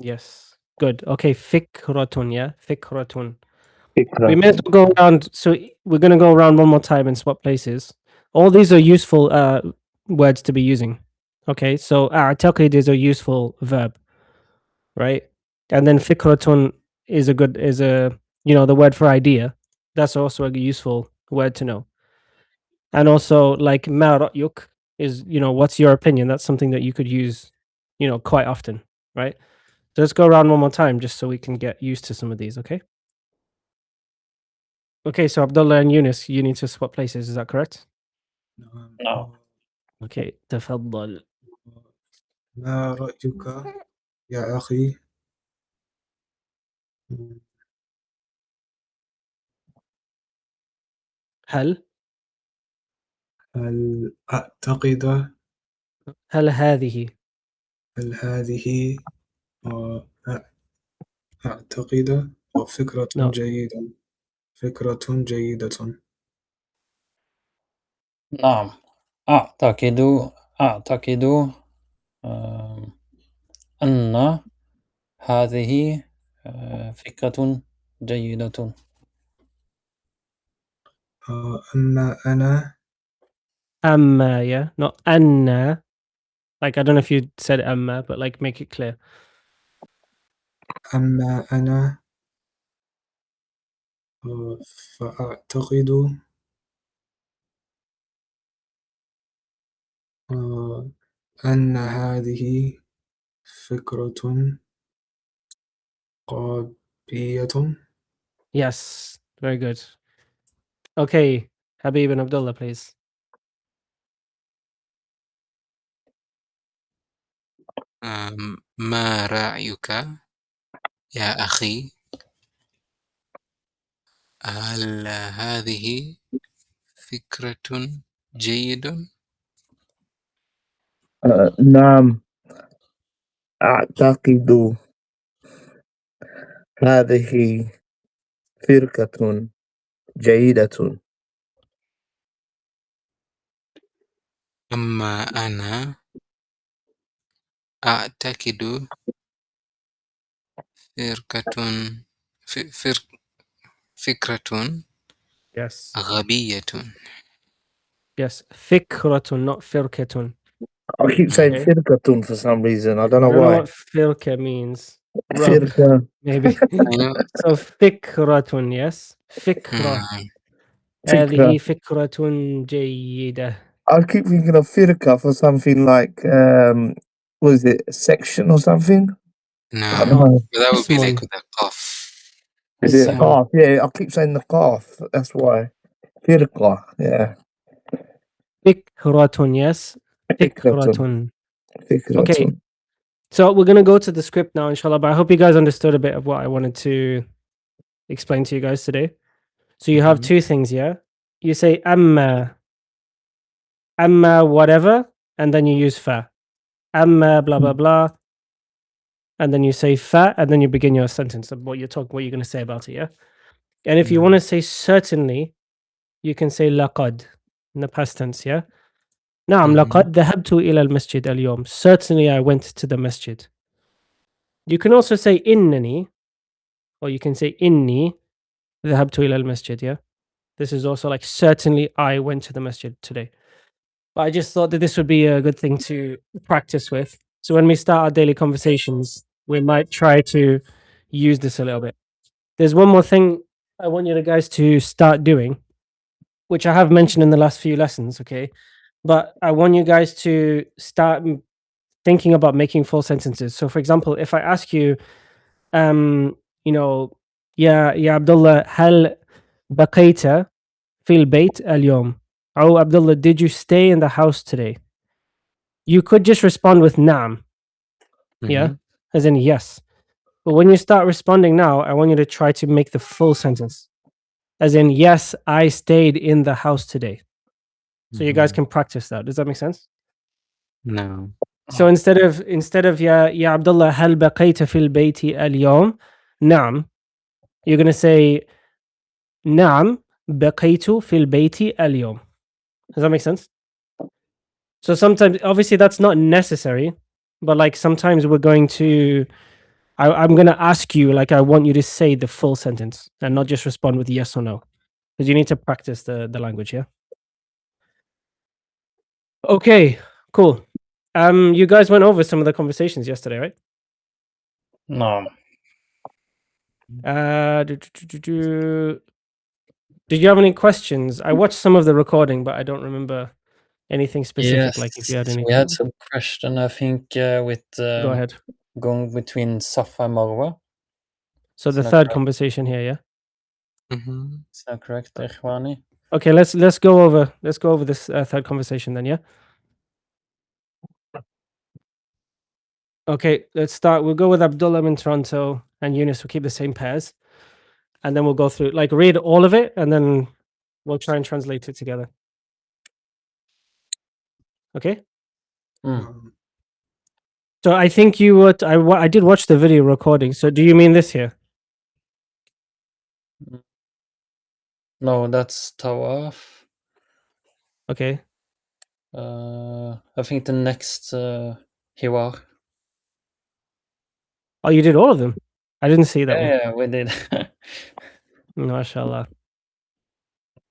Yes. Good. Okay. فكرة. Yeah. فكرة. We فكرة. may as well go around. So we're going to go around one more time and swap places. All these are useful words to be using. Okay. So أعتقد is a useful verb, right? And then فكرة is the word for idea. That's also a useful word to know. And also like ما رأيك is, what's your opinion? That's something that you could use, quite often, right? So let's go around one more time just so we can get used to some of these, okay? Okay, so Abdullah and Yunus, you need to swap places, is that correct? نعم. نعم. Okay, تفضل. ما رأيك يا أخي؟ هل أعتقد هل هذه هل هذه أعتقد فكرة no جيدة. فكرة جيدة. نعم أعتقد أن هذه فكرة جيدة. أما أنا أما, yeah, not أن. Like, I don't know if you said أما, but like make it clear. أما أنا فأعتقد أن هذه فكرة غبية. Yes, very good. Okay, Habib and Abdullah, please. ما رأيك يا أخي؟ هل هذه فكرة جيدة؟ نعم أعتقد هذه فرقة جيدة. أما أنا أعتقد فكرة Yes. غبية. Yes, فكرة, not فركة. I keep saying Okay. فرقة for some reason. I don't know I don't know why. what فركة means. Rub, فرقة. maybe. I know. So فكرة, yes. فكرة. فكرة. هذه فكرة جيدة. I keep thinking of firqa for something like, what is it, a section or something? I don't No, No, know. but that would be like اسم. with a cough. Is it Same. calf? Yeah, I keep saying the calf. That's why. Firqa, yeah. Fikratun, yes. Fikratun. Fikratun. Okay. Fikratun. So we're gonna go to the script now, inshallah. But I hope you guys understood a bit of what I wanted to explain to you guys today. So you have Mhm. two things, yeah. You say amma whatever, and then you use fa. Amma blah blah blah, and then you say fa, and then you begin your sentence of what you're gonna say about it, yeah. And if you No. want to say certainly, you can say laqad in the past tense, yeah. نعم Mhm. لقد ذهبت إلى المسجد اليوم. Certainly I went to the masjid. You can also say إنني, or you can say إني ذهبت إلى المسجد, yeah. This is also like certainly I went to the masjid today. But I just thought that this would be a good thing to practice with. So when we start our daily conversations, we might try to use this a little bit. There's one more thing I want you guys to start doing, which I have mentioned in the last few lessons, okay? But I want you guys to start thinking about making full sentences. So for example, if I ask you, you know, يا عبد الله هل بقيت في البيت اليوم؟ Oh, Abdullah, did you stay in the house today? You could just respond with نعم, yeah, Mhm. as in yes. But when you start responding now, I want you to try to make the full sentence, as in yes, I stayed in the house today. So you guys Mhm. can practice that. Does that make sense? No. So instead of يا عبد الله هل بقيت في البيت اليوم؟ نعم. You're gonna say نعم بقيت في البيت اليوم. Does that make sense? So sometimes, obviously, that's not necessary, but like sometimes we're going to, I'm going to ask you, like, I want you to say the full sentence and not just respond with yes or no, because you need to practice the language. Yeah. Okay. Cool. You guys went over some of the conversations yesterday, right? No. Did you have any questions? I watched some of the recording, but I don't remember anything specific. Like if you had Yes, any, we had some question, I think, with go ahead. going between Safa and Marwa. So the Isn't that third correct? conversation here, yeah. Mhm. Is that correct, Ikhwani? Okay, let's go over this third conversation then, yeah. Okay, let's start. We'll go with Abdullah in Toronto and Eunice. We'll keep the same pairs, and then we'll go through, like, read all of it, and then we'll try and translate it together. Okay. Mm. So I think you would. I did watch the video recording. So do you mean this here? No, that's Tawaf. Okay. I think the next Hiwar. Oh, you did all of them. I didn't see that one. Yeah, we did. MashaAllah.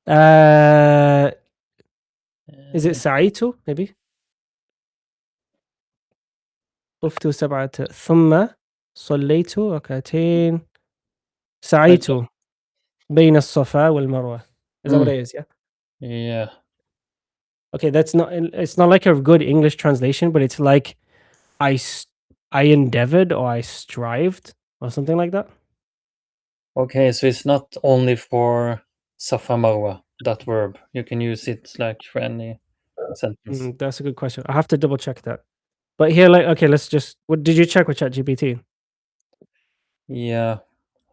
Uh, is it Sa'aitu maybe? طفت سبعة ثم صليت ركعتين سعيت بين الصفا والمروة. Is that what it is? Yeah. Yeah. Okay, that's not. It's not like a good English translation, but it's like I endeavored or I strived or something like that. Okay, so it's not only for Safa Marwa, that verb. You can use it like for any sentence. That's a good question. I have to double check that. But here, like, okay, let's just. What did you check with ChatGPT? Yeah.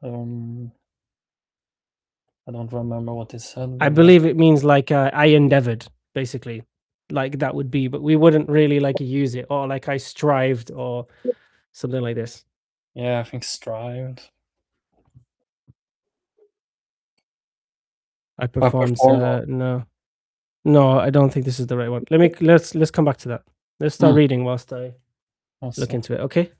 I don't remember what it said. I but believe it means like I endeavored, basically, like that would be. But we wouldn't really like use it or like I strived or something like this. yeah, I think strived. I But performed. perform. No, I don't think this is the right one. Let's come back to that. Let's start Hmm. reading whilst I look Also, into it. Okay.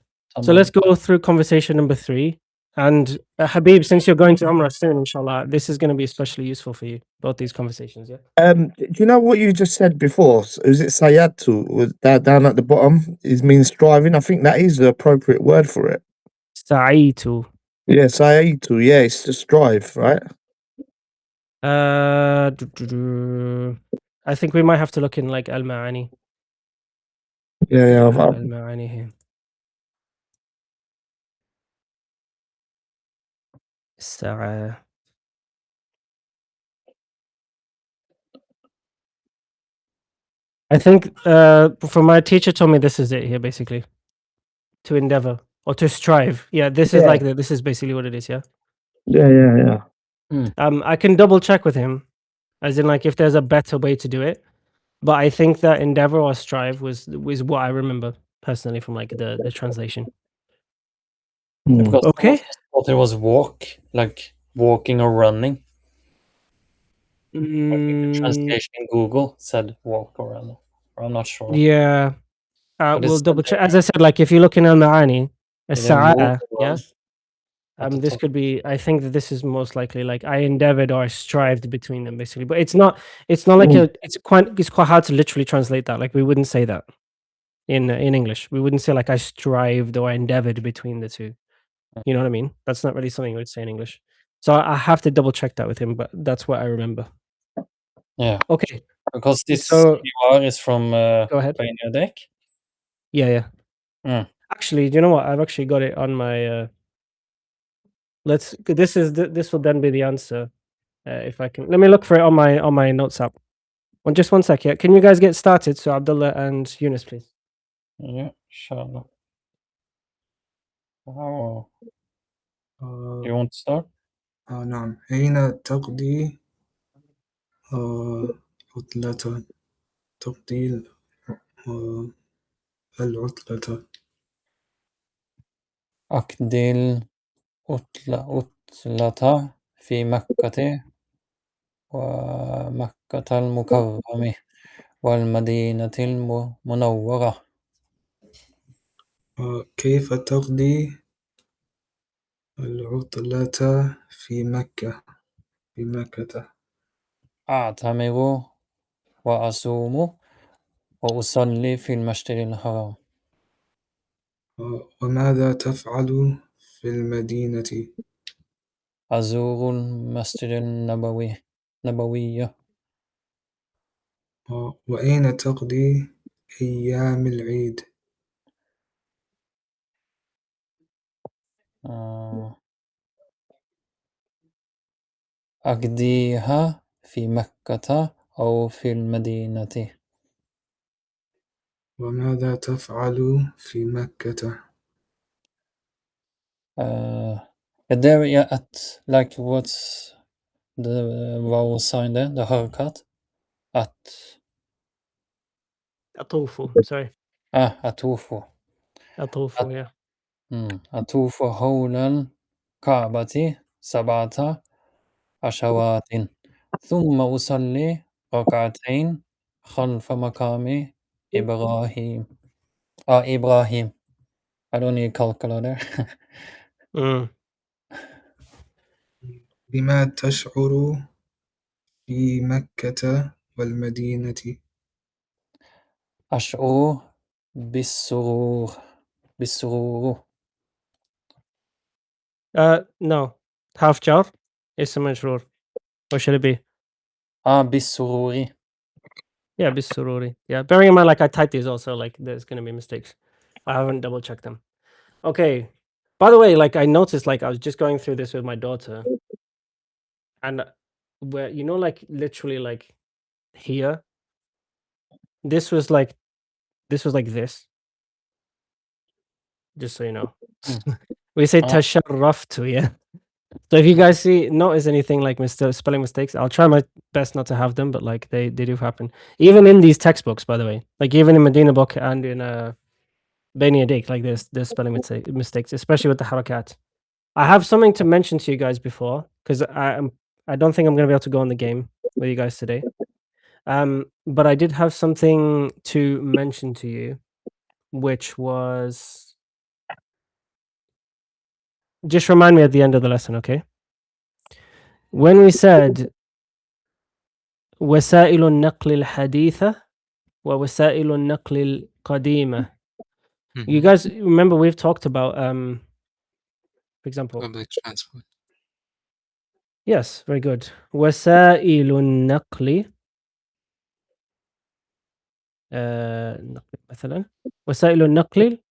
So tamam. let's go through conversation number 3. And Habib, since you're going to Umrah soon, inshallah, this is going to be especially useful for you, both these conversations. Yeah. Do you know what you just said before? Is it sayatu? Was that down at the bottom? It means striving. I think that is the appropriate word for it. Sa'itu. Yeah, sayatu. Yeah, it's to strive, right? I think we might have to look in like Al Ma'ani. Yeah, yeah. Al Ma'ani here. الساعة. I think for my teacher told me this is it here basically. To endeavor or to strive. Yeah, this is Yeah. like this is basically what it is, yeah. Yeah. I can double check with him, as in like if there's a better way to do it. But I think that endeavor or strive was what I remember personally from like the translation. Yeah, Mm. because some Okay. of us thought it was walk, like walking or running. I think the Mm, translation in Google said walk or run. Or I'm not sure. yeah. But We'll it's said double check. As I said, like if you look in Al Maani, they move الساعة, or yeah. run at the This top. could be. I think that this is most likely like I endeavored or I strived between them, basically. But it's not. It's not like Mm. a. It's quite hard to literally translate that. Like we wouldn't say that in English. We wouldn't say like I strived or I endeavored between the two. You know what I mean? That's not really something we'd say in English. So I have to double check that with him. But that's what I remember. Yeah, Okay. because this So QR is from go ahead. Bangladesh. Yeah. Mm. Actually, do you know what? I've actually got it on my. Let's. This will then be the answer. If I can, let me look for it on my notes app. Just one sec. Yeah, can you guys get started? So Abdullah and Yunus, please. Yeah, inshallah. Wow. آه You want to start? نعم. أين تقضي عطلة تقضي آه العطلة أقضي عطلة في مكة ومكة المكرمة والمدينة المنورة. كيف تقضي العطلة في مكة؟ أعتمر وأصوم وأصلي في المسجد الحرام. وماذا تفعل في المدينة؟ أزور المسجد النبوي. وأين تقضي أيام العيد؟ أقضيها في مكة أو في المدينة. وماذا تفعل في مكة؟ There at like what's the vowel sign there? The haircut at Atufu. Sorry. أطوف Atufu. Yeah. أطوف حول الكعبة 7 عشرات ثم أصلي ركعتين خلف مقام إبراهيم. إبراهيم. I don't need calculator. بما تشعر في مكة والمدينة؟ أشعر بالسرور. No. Half jar. اسم مجرور. What should it be? بالسرور. Yeah, bisururi. Yeah. Bearing in mind, like I typed these also, like there's gonna be mistakes. I haven't double checked them. Okay. By the way, like I noticed, like I was just going through this with my daughter, and where like literally like here, this was like this. Just so you know, we say tasharraftu, yeah. So if you guys notice anything like spelling mistakes, I'll try my best not to have them, but like they do happen. Even in these textbooks, by the way, like even in Medina book and in Bani Adik, like there's spelling mistakes, especially with the harakat. I have something to mention to you guys before because I don't think I'm gonna be able to go on the game with you guys today. But I did have something to mention to you, which was just remind me at the end of the lesson, okay? When we said وسائل النقل الحديثة ووسائل النقل القديمة. You guys remember we've talked about for example. Public transport. Yes, very good. وسائل النقل مثلا وسائل النقل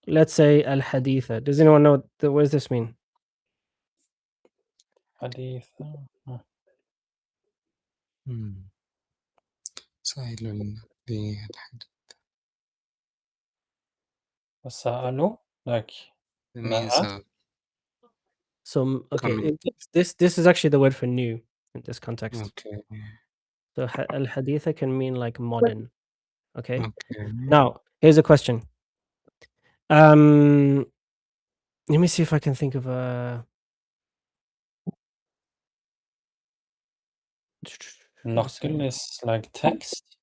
let's say al-haditha. Does anyone know what does this mean? Hadith. سائل بالحديث. وسألوا like It may I means ask? So okay, comment. this is actually the word for new in this context. Okay. So al-haditha can mean like modern. Okay. Okay. Now here's a question. Let me see if I can think of a. Naql is like text.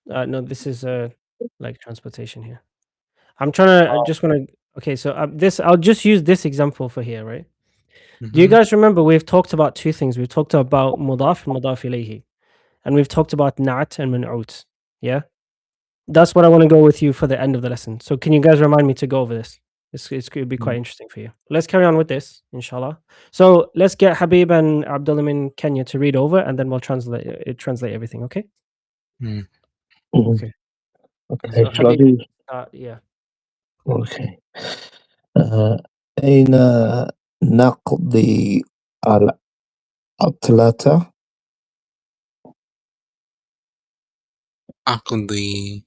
No, this is like transportation here. I'm trying to. I just want to. Okay, so this I'll just use this example for here, right? Do you guys remember we've talked about two things? We've talked about mudaf and mudaf ilayhi, and we've talked about na'at and man'ut. Yeah, that's what I want to go with you for the end of the lesson. So can you guys remind me to go over this? It's going to be quite interesting for you. Let's carry on with this, inshallah. So let's get Habib and Abdullah in Kenya to read over, and then we'll translate everything. Okay. Okay. Okay, So shall I Habib, do? yeah. Okay. أين نقضي العطلة؟ أقضي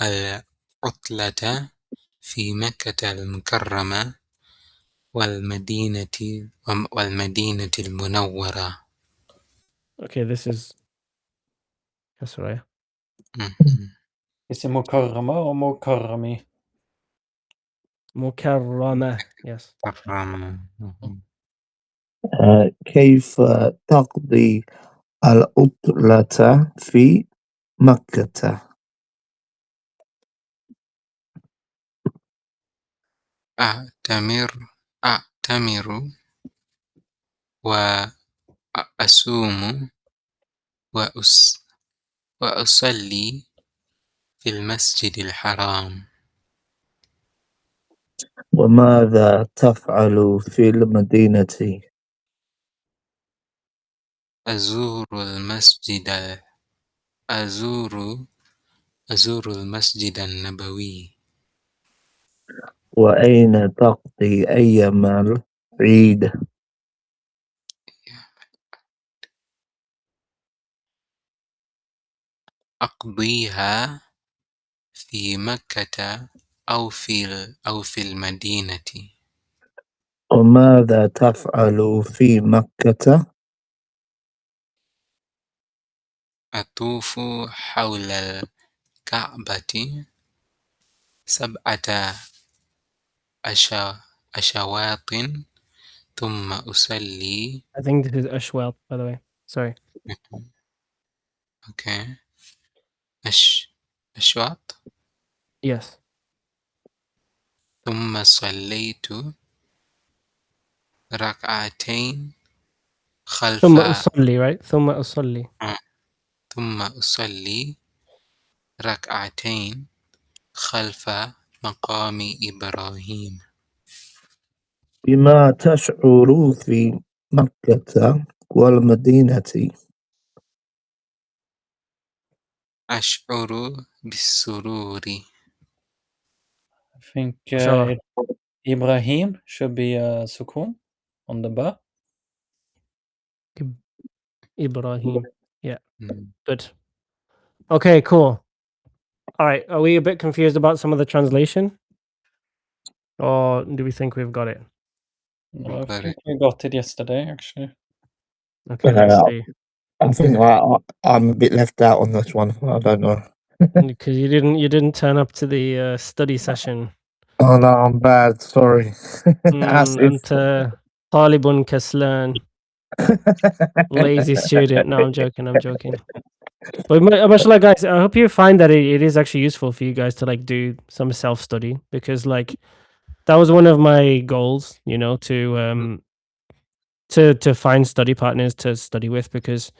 العطلة في مكة المكرمة والمدينة المنورة. Okay, this is that's right. Is it mukarrama or mukarrami? Mukarrama. Yes. مكرمة. كيف تقضي العطلة في مكة؟ أعتمر وأصوم وأصلي في المسجد الحرام. وماذا تفعل في المدينة؟ أزور المسجد النبوي. وأين تقضي أيام العيد؟ أقضيها في مكة أو في المدينة. وماذا تفعل في مكة؟ أطوف حول الكعبة 7 أشواط ثم أصلي. I think this is Ashwell, by the way. Sorry. أوكي. أشواط. Yes. ثم صليت ركعتين خلف ثم أصلي, right? ثم أصلي. ثم أصلي ركعتين خلف مقام إبراهيم. بما تشعر في مكة والمدينة؟ أشعر بالسرور. I think Mashallah. Ibrahim should be sukun on the ba. Ibrahim. Yeah. Good. Okay, cool. All right. Are we a bit confused about some of the translation? Or do we think we've got it? No, I think we got it yesterday, actually. Okay, let's see. I think I'm a bit left out on this one. I don't know. Because you didn't turn up to the study session. Oh no, I'm bad. Sorry. أنت طالب كسلان. Lazy student. No, I'm joking. But mashallah, guys, I hope you find that it is actually useful for you guys to like do some self-study, because like that was one of my goals, you know, to find study partners to study with, because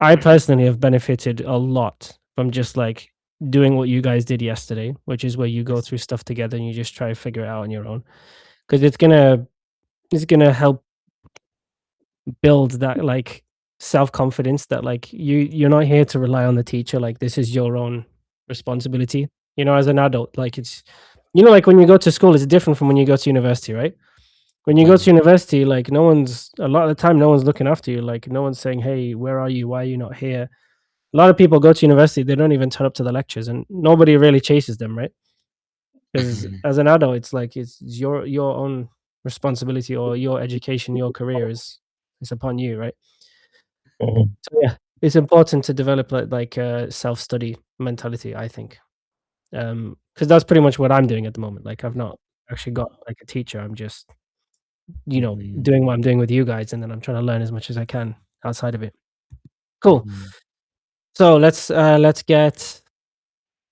I personally have benefited a lot from just like doing what you guys did yesterday, which is where you go through stuff together and you just try to figure it out on your own, because it's gonna help build that like self-confidence that like you're not here to rely on the teacher. Like this is your own responsibility, you know, as an adult. Like You know, like when you go to school, it's different from when you go to university, right? When you go to university, like a lot of the time, no one's looking after you. Like no one's saying, "Hey, where are you? Why are you not here?" A lot of people go to university, they don't even turn up to the lectures, and nobody really chases them, right? Because as an adult, it's like it's your own responsibility, or your education, your career is upon you, right? Mhm. So yeah, it's important to develop like a self-study mentality, I think. Because that's pretty much what I'm doing at the moment. Like I've not actually got like a teacher. I'm just, doing what I'm doing with you guys, and then I'm trying to learn as much as I can outside of it. Cool. So let's get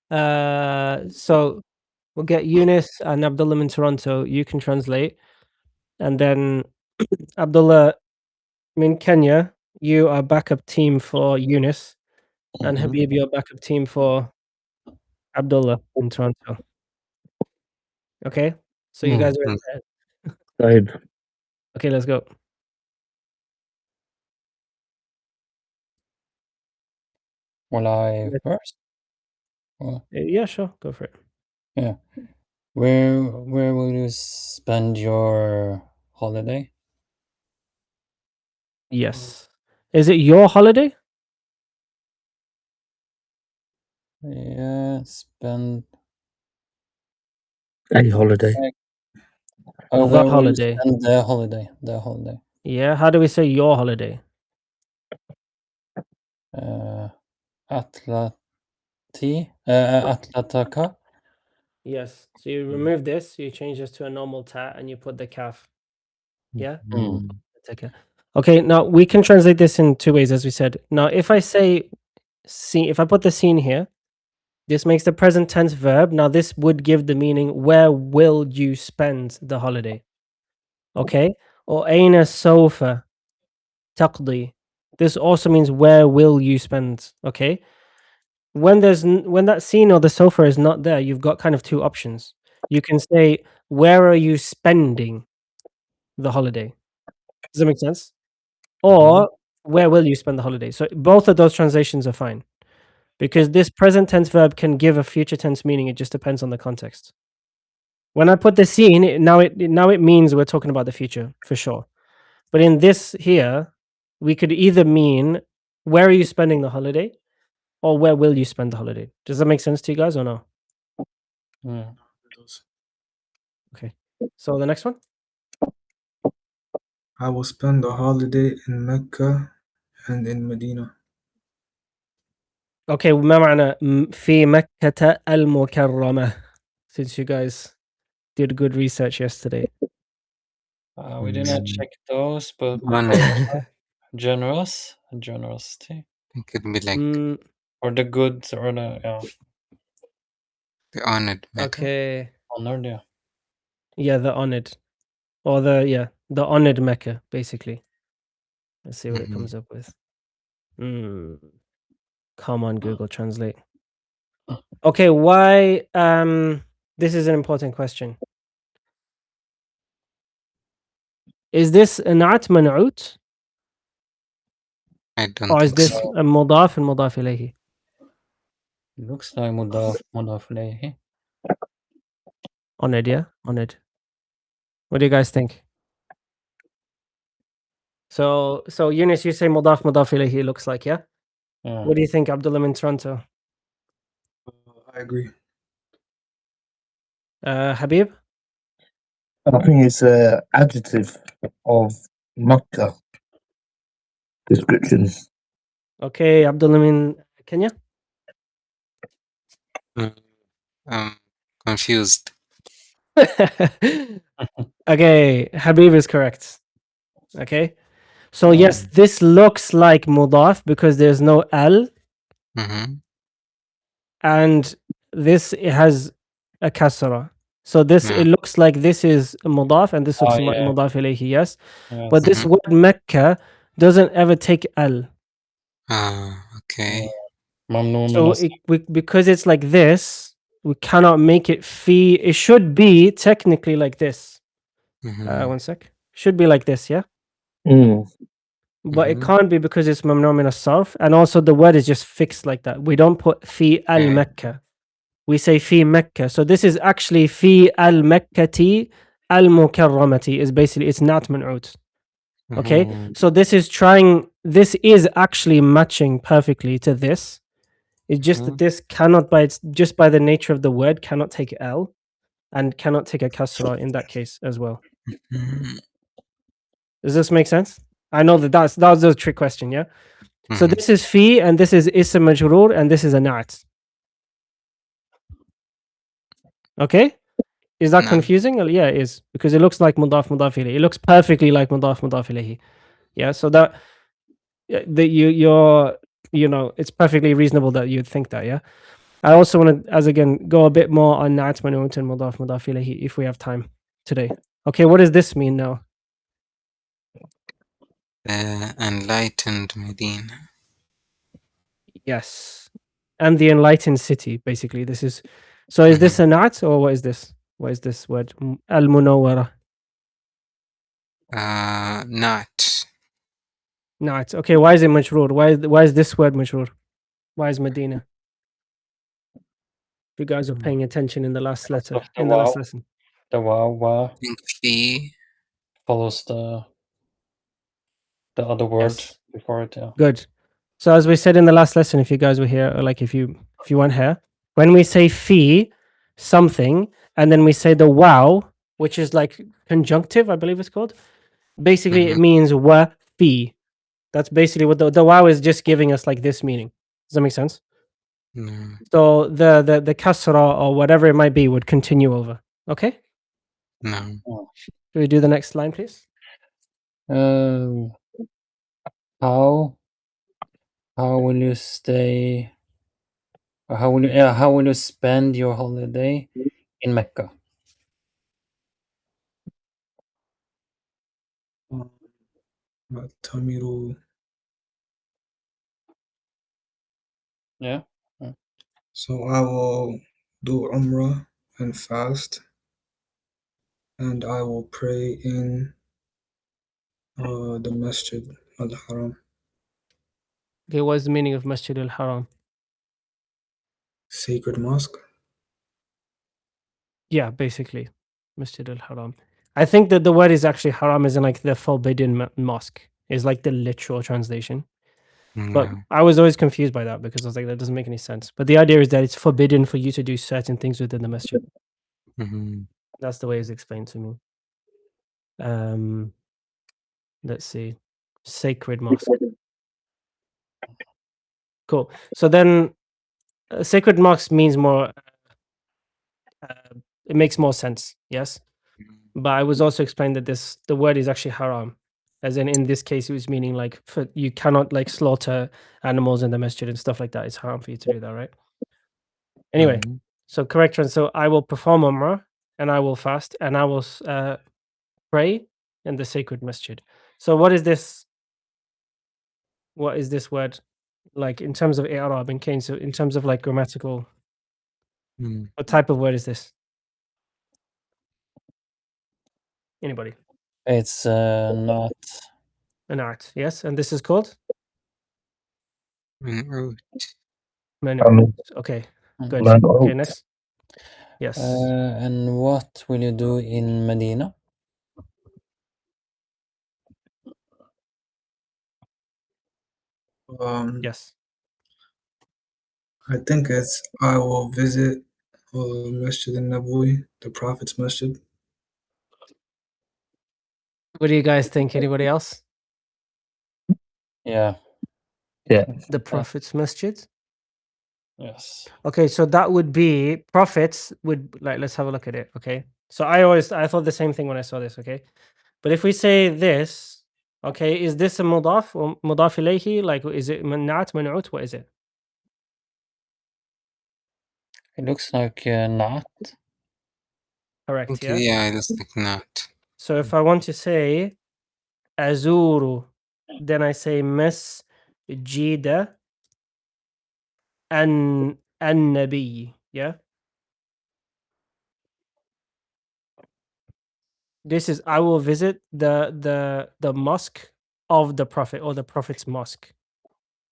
so we'll get Eunice and Abdullah in Toronto. You can translate, and then Abdullah in Kenya. You are backup team for Eunice, and Habib, you're backup team for Abdullah in Toronto. Okay, so you guys are in there. Babe. Okay, let's go. Will I first? Or, Yeah, sure, go for it. yeah. Where will you spend your holiday? Yes. Is it your holiday? Yeah, spend. A holiday. Oh, The where will you holiday. spend the holiday? The holiday. Yeah, how do we say your holiday? Atlataka. Yes. So you remove this, you change this to a normal ta, and you put the kaf. Yeah? Okay. Okay, now we can translate this in two ways, as we said. Now, if I say scene, if I put the scene here, this makes the present tense verb. Now, this would give the meaning, where will you spend the holiday? Okay? Or aina sofa taqdi. This also means, where will you spend? Okay? When when that scene or the sofa is not there, you've got kind of two options. You can say, where are you spending the holiday? Does that make sense? Or where will you spend the holiday? So both of those translations are fine, because this present tense verb can give a future tense meaning. It just depends on the context. When I put the scene, now it means we're talking about the future for sure. But in this here, we could either mean, where are you spending the holiday, or where will you spend the holiday? Does that make sense to you guys or no? Yeah. Okay. So the next one. I will spend the holiday in Mecca and in Medina. Okay, ما معنى في مكة المكرمة? Since you guys did good research yesterday. We did not check those, but generosity, It could be like or the good, or the the honored Mecca. Okay. honored. Yeah. Yeah, the honored. Or the honored Mecca, basically. Let's see what it comes up with. Come on, Google Translate. Okay, why this is an important question. Is this نعت منعوت? I don't Or is think this so. a مضاف المضاف إليه? Looks like mudaf ilayhi. Honored, yeah? Honored. What do you guys think? So Eunice, you say مضاف مضاف إليه looks like, yeah? Yeah. What do you think, Abdullah in Toronto? I agree. Habib? I think it's an adjective of Makkah description. Okay, Abdullah in Kenya? I'm confused. Okay, Habib is correct. Okay. So yes, this looks like mudaf because there's no al, and this it has a kasra. So this Yeah. it looks like this is mudaf and this looks yeah. mudaf ilayhi, yes. Yes. But this word Mecca doesn't ever take al. Okay. Mamnu So min because it's like this, we cannot make it fi. It should be technically like this. One sec. Should be like this, yeah. But it can't be because it's mamnu min as-sarf, and also the word is just fixed like that. We don't put fi al Mecca. we say fi Mecca. So this is actually fi al-Mekkati al-Mukarramati is basically it's not man'ut. Okay, so this is actually matching perfectly to this. It's just that this cannot just by the nature of the word cannot take L and cannot take a kasra in that case as well. Does this make sense? I know that was a trick question, yeah? So this is fi and this is ism majroor and this is a na'at. Okay? Is that No. confusing? Yeah, it is because it looks like mudaf mudaf ilayhi. It looks perfectly like mudaf mudaf ilayhi. Yeah, so that you're it's perfectly reasonable that you'd think that, yeah. I also want to, as again, go a bit more on na'at man'ut and mudaf mudaf ilayhi if we have time today. Okay, what does this mean now? Enlightened Medina. Yes, and the enlightened city. Basically, this is. So, is this a na'at or what is this? What is this word? Al munawwara. Not. Na'at. Okay, why is it majroor? Why is this word majroor? Why is Medina? If you guys were paying attention in the last letter, Of the in the last wow. lesson. The wow I think fi. follows the other word Yes. before it. Yeah. Good. So as we said in the last lesson, if you guys were here, or like if you weren't here, when we say fi something, and then we say the wow, which is like conjunctive, I believe it's called. Basically, it means wa fi. That's basically what the wow is just giving us like this meaning. Does that make sense? No. So the kasra or whatever it might be would continue over. Okay. No. Can we do the next line, please? How will you stay? Or how will you spend your holiday in Mecca? Tamiru. Yeah. So I will do Umrah and fast, and I will pray in the Masjid al-Haram. Okay, what is the meaning of Masjid al-Haram? Sacred mosque. Yeah, basically, Masjid al-Haram. I think that the word is actually haram is in like the forbidden mosque is like the literal translation. But No. I was always confused by that because I was like, that doesn't make any sense. But the idea is that it's forbidden for you to do certain things within the masjid. That's the way it's explained to me. Let's see, sacred mosque. Cool. So then, sacred mosque means more. It makes more sense. Yes. But I was also explained that the word is actually haram, as in this case it was meaning like you cannot like slaughter animals in the masjid and stuff like that. It's haram for you to do that, right? Anyway, so correct one. So I will perform umrah and I will fast and I will pray in the sacred masjid. So what is this? What is this word like in terms of i'rab and Kane? So in terms of like grammatical, what type of word is this? Anybody? It's not. An art, yes. And this is called Man'ut. man'ut. Okay, good. Okay, next. Yes. And what will you do in Medina? Yes. I think I will visit Masjid al-Nabawi, the Prophet's Masjid. What do you guys think? Anybody else? Yeah. The Prophet's Masjid? Yes. Okay, so that would be prophets would like let's have a look at it. Okay. So I thought the same thing when I saw this, okay? But if we say this, okay, is this a mudaf or mudaf ilayhi? Like is it man'at, man'ut? What is it? It looks like not. Correct, Okay, yeah? yeah, it looks like not. So if I want to say azuru, then I say masjida an-nabi, yeah? This is I will visit the mosque of the prophet or the prophet's mosque.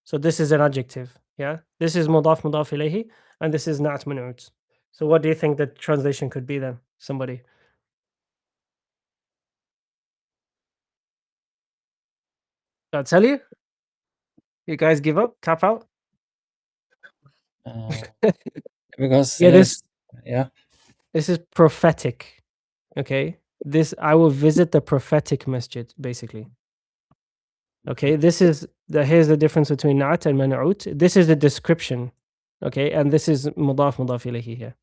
So this is an adjective, yeah? This is mudaf ilayhi and this is na'at man'ut. So what do you think the translation could be then? Somebody. I'll tell you. You guys give up? Tap out? Because Yeah, this yeah. this is prophetic. Okay. This I will visit the prophetic masjid, basically. Okay, this is here's the difference between na'at and man'ut. This is the description. Okay, and this is mudaf ilayhi here.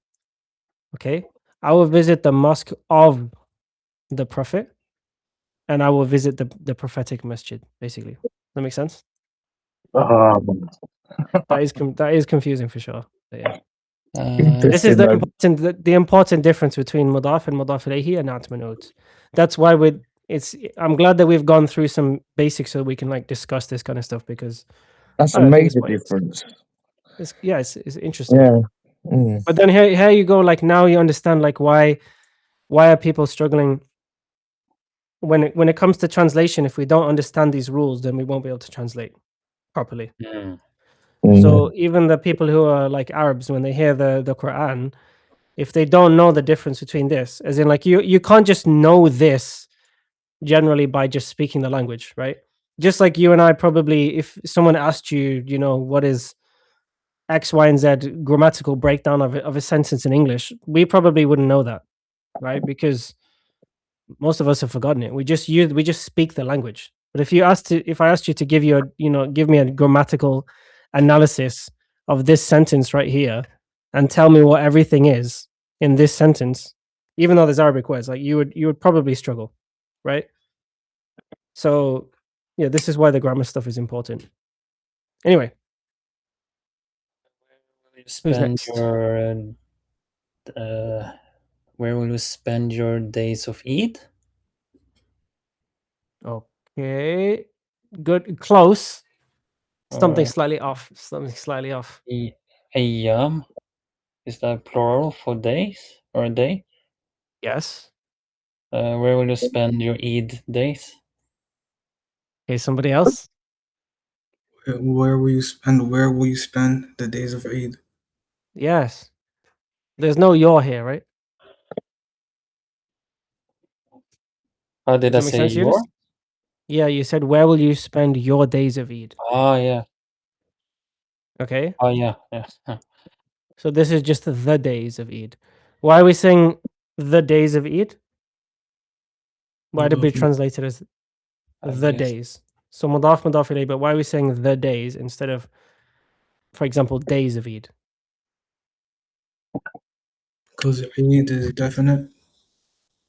Okay, I will visit the mosque of the prophet, and I will visit the prophetic masjid. Basically, that makes sense. That is confusing for sure. But yeah, this is Interesting, though. the important difference between mudaf and mudaf ilayhi and na'at man'ut. That's why I'm glad that we've gone through some basics so we can like discuss this kind of stuff because That's I a don't think major difference. it's interesting. Yeah. Mm. But then here you go. Like now you understand like why are people struggling when it comes to translation. If we don't understand these rules, then we won't be able to translate properly. Mm. So even the people who are like Arabs, when they hear the Quran, if they don't know the difference between this, as in like you can't just know this generally by just speaking the language, right? Just like you and I probably, if someone asked you, you know, what is X, Y, and Z grammatical breakdown of a sentence in English, we probably wouldn't know that, right? Because most of us have forgotten it. We just speak the language. But if I asked you to give me a grammatical analysis of this sentence right here and tell me what everything is in this sentence, even though there's Arabic words, like you would probably struggle, right? So yeah, this is why the grammar stuff is important. Anyway, who's Spend next? your where will you spend your days of Eid? Okay, good, close. Something Or slightly off. Something slightly off. Ayyam? Is that plural for days or a day? Yes. Where will you spend your Eid days? Okay, somebody else. Where will you spend the days of Eid? Yes. There's no your here, right? How did Does I that make say sense, your? Eunice? Yeah, you said where will you spend your days of Eid? Yeah. Okay. Yeah. Yeah. So this is just the days of Eid. Why are we saying the days of Eid? Why did we translate it as I the guess. days? So mudaf ilayh, but why are we saying the days instead of, for example, days of Eid? Because Eid is definite.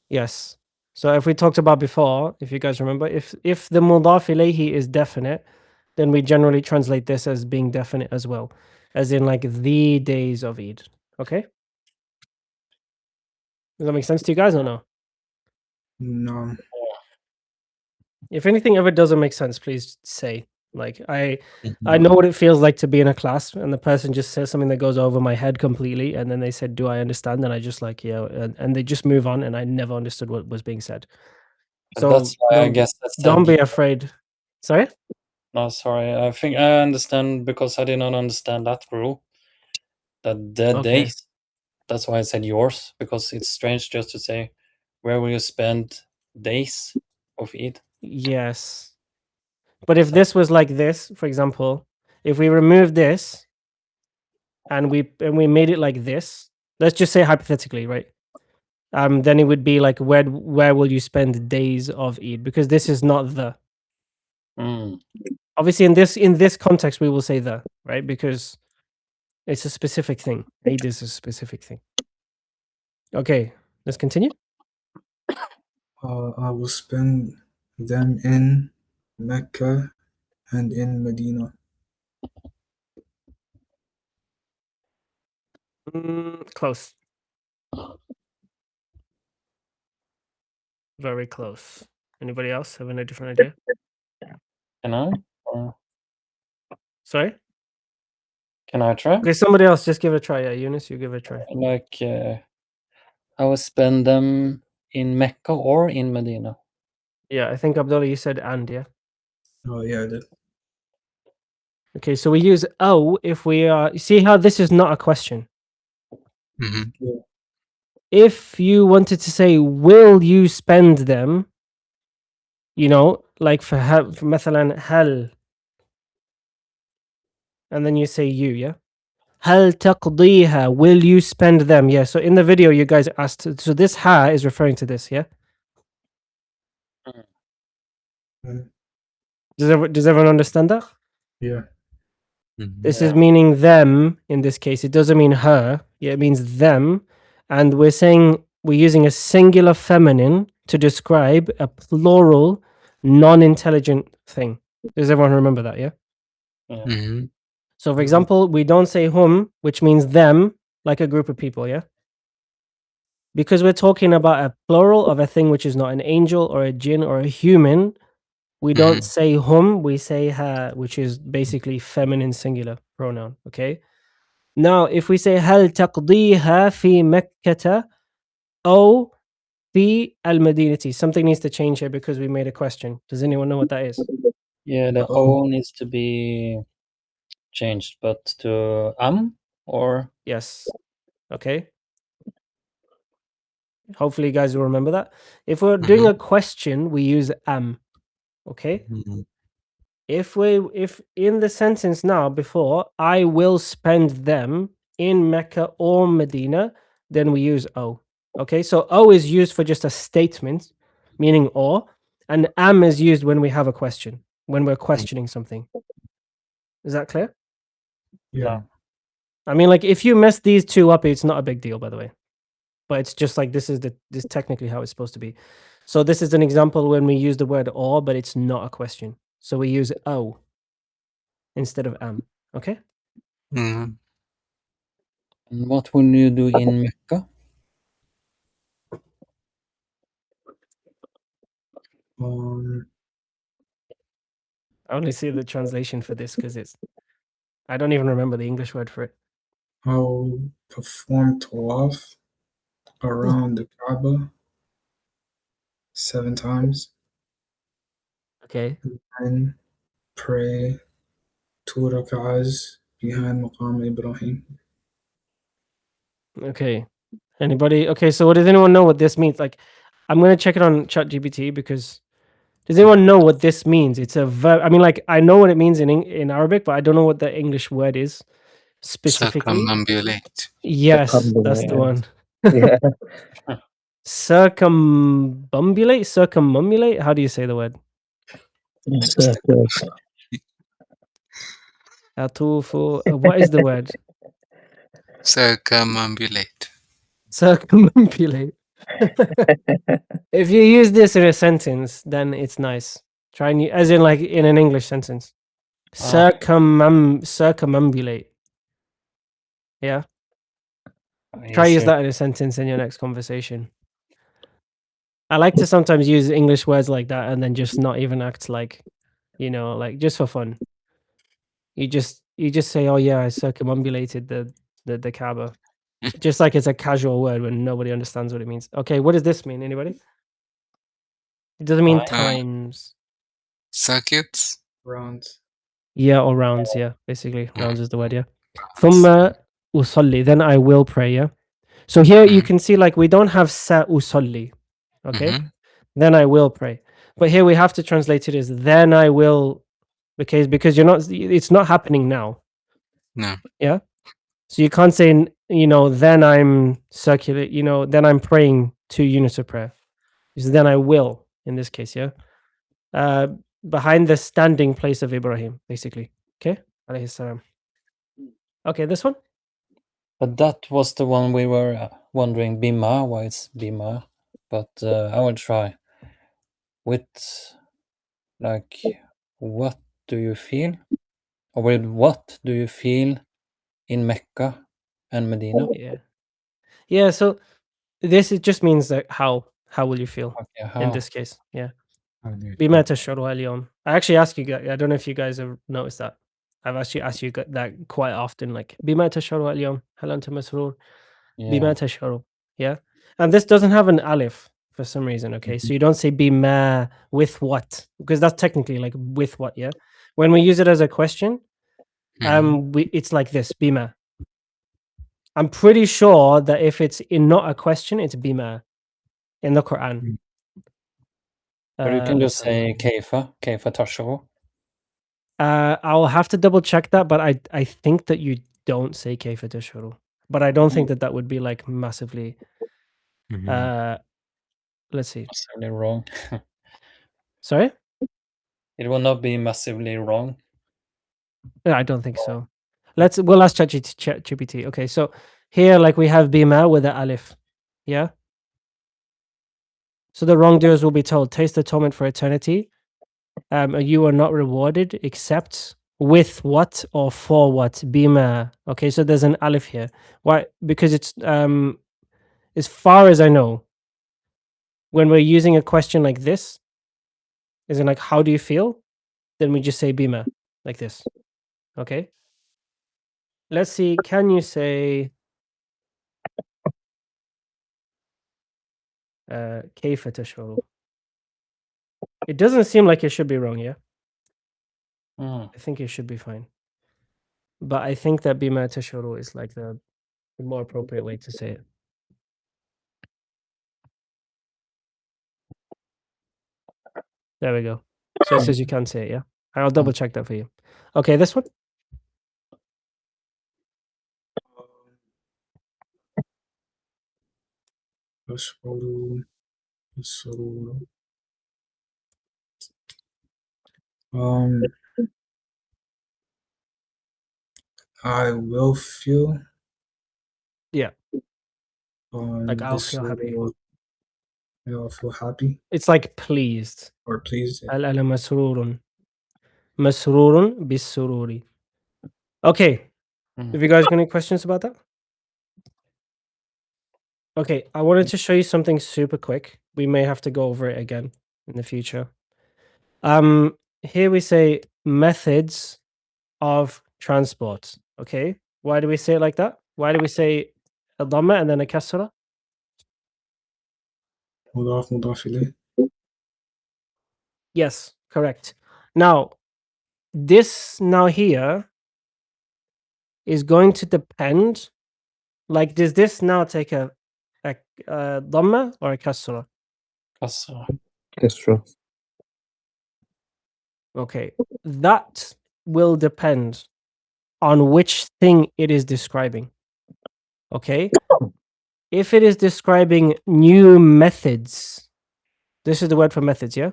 Yes. So if we talked about before, if you guys remember, if the mudaf ilayhi is definite, then we generally translate this as being definite as well, as in like the days of Eid. Okay? Does that make sense to you guys or no? No. If anything ever doesn't make sense, please say. Like I Mhm. know what it feels like to be in a class and the person just says something that goes over my head completely, and then they said, "Do I understand?" And I just like, yeah, and they just move on, and I never understood what was being said. And that's So why I guess I don't said be afraid. Sorry. no, sorry. I think I understand because I did not understand that rule. That the Okay. days. That's why I said yours, because it's strange just to say where will you spend days of Eid? Yes. But if So this was like this, for example, if we remove this and we made it like this, let's just say hypothetically, right? Then it would be like where will you spend days of Eid? Because this is not the. mm, Obviously, in this context, we will say the, right? Because it's a specific thing. Eid is a specific thing. Okay, let's continue. I will spend them in Mecca and in Medina. Close. Very close. Anybody else having a different idea? can I? Or Sorry? can I try? Okay, somebody else just give it a try. Yeah, Eunice, you give it a try. Like I will spend them in Mecca or in Medina. Yeah, I think Abdullah, you said and, yeah. Oh yeah, I did. Okay, so we use oh if we are. See how this is not a question. Mhm. Yeah. If you wanted to say, will you spend them? Like for مثلا هل, and then you say you, yeah? هل تقضيها? Will you spend them? Yeah. So in the video, you guys asked. So this ha is referring to this, yeah? Mm. Does everyone understand that? Yeah. Mhm. This Yeah. is meaning them in this case. It doesn't mean her. Yeah, it means them. And we're saying we're using a singular feminine to describe a plural, non-intelligent thing. Does everyone remember that? Yeah. Yeah. Mhm. So, for Mhm. example, we don't say hum, which means them, like a group of people. Yeah. Because we're talking about a plural of a thing which is not an angel or a jinn or a human. We don't Mhm. say hum, we say ha, which is basically feminine singular pronoun. Okay. Now, if we say هل تقضيها في مكة أو في المدينة, something needs to change here because we made a question. Does anyone know what that is? Yeah, the Oh. O needs to be changed, but to or Yes. Okay. Hopefully, you guys will remember that. If we're doing Mhm. a question, we use am. Okay. Mhm. If in the sentence now before I will spend them in Mecca or Medina, then we use O. Okay, so O is used for just a statement, meaning or, and am is used when we have a question, when we're questioning something. Is that clear? Yeah. no. I mean, like if you mess these two up, it's not a big deal, by the way. But it's just like this is technically how it's supposed to be. So this is an example when we use the word or, but it's not a question. So we use O instead of am. Okay. Mhm. And what will you do in Mecca? Um. I only see the translation for this because I don't even remember the English word for it. I'll perform tawaf around the Kaaba 7 times Okay. and pray 2 rak'ahs behind Maqam Ibrahim. Okay. Anybody? Okay. So, does anyone know what this means? Like, I'm gonna check it on ChatGPT because does anyone know what this means? It's a verb. I mean, like, I know what it means in Arabic, but I don't know what the English word is specifically. Circumambulate. Yes, that's the Yeah. one. Yeah. Circumambulate. How do you say the word? Circle. Atufu. What is the word? Circumambulate. Circumambulate. If you use this in a sentence, then it's nice. Try and as in like in an English sentence. Ah, Circumambulate. Yeah. Try use easier. that in a sentence in your next conversation. I like to sometimes use English words like that and then just not even act like, like just for fun. You just say, "Oh yeah, I circumambulated the Kaaba," just like it's a casual word when nobody understands what it means. Okay, what does this mean? Anybody? It doesn't mean Time. times. Circuits. Rounds. Yeah, or rounds. Yeah, basically Mm, rounds is the word. Yeah. rounds. ثم usalli. Then I will pray. Yeah. So here you Mhm. can see like we don't have sa usalli. Okay. Mhm. Then I will pray. But here we have to translate it as then I will, because you're not. It's not happening now. No. Yeah. So you can't say then I'm circulate. Then I'm praying 2 units of prayer. Because then I will in this case. Yeah. Uh, behind the standing place of Ibrahim, basically. Okay. Alayhi salam. Okay, this one. But that was the one we were wondering, Bima, why it's Bima. But I will try. With, like, what do you feel? Or with what do you feel in Mecca and Medina? Yeah. Yeah. So this it just means that how will you feel Okay, in how? this case? Yeah. How do you بما feel? تشعروا اليوم. I actually ask you guys. I don't know if you guys have noticed that. I've actually asked you that quite often. Like بما تشعروا اليوم. هل أنت مسرور؟ بما Yeah. تشعروا. Yeah. And this doesn't have an alif for some reason. Okay. So you don't say بما with what, because that's technically like with what. Yeah. When we use it as a question, Mhm. it's like this. بما. I'm pretty sure that if it's not a question, it's bima in the Quran. But you can Let's just have a look. say keifa tashuru. I'll have to double check that, but I think that you don't say kayfa tashuru. But I don't think that would be like massively. Let's see. Massively wrong. Sorry? It will not be massively wrong. Yeah, I don't think so. We'll ask ChatGPT. Okay, so here like we have bima with the alif. Yeah. So the wrongdoers will be told, taste the torment for eternity. You are not rewarded except with what or for what? Bima. Okay, so there's an alif here. Why? Because it's as far as I know, when we're using a question like this, is in like how do you feel? Then we just say bima like this. Okay. Let's see. Can you say kayfa tashuru? It doesn't seem like it should be wrong, yeah? Mm. I think it should be fine. But I think that bima tashuru is like the more appropriate way to say it. There we go. So it says you can say it, yeah? I'll double check that for you. Okay, this one? Yashkuru, Yasuru. Um, I will feel. Yeah. Like I'll feel happy. Yeah, I'll feel happy It's like pleased. or pleased. Yeah. أنا مسرور مسرور بالسرور. Okay. Have you guys got any questions about that? Okay, I wanted to show you something super quick. We may have to go over it again in the future. Here we say methods of transport. Okay, why do we say it like that? Why do we say a dhamma and then a kasra? Mudaf, mudaf ilayh. Yes, correct. Now, this now here is going to depend. Like, does this now take a dhamma or a kasra? Kasra. That's true. Okay, that will depend on which thing it is describing. Okay, if it is describing new methods, this is the word for methods, yeah?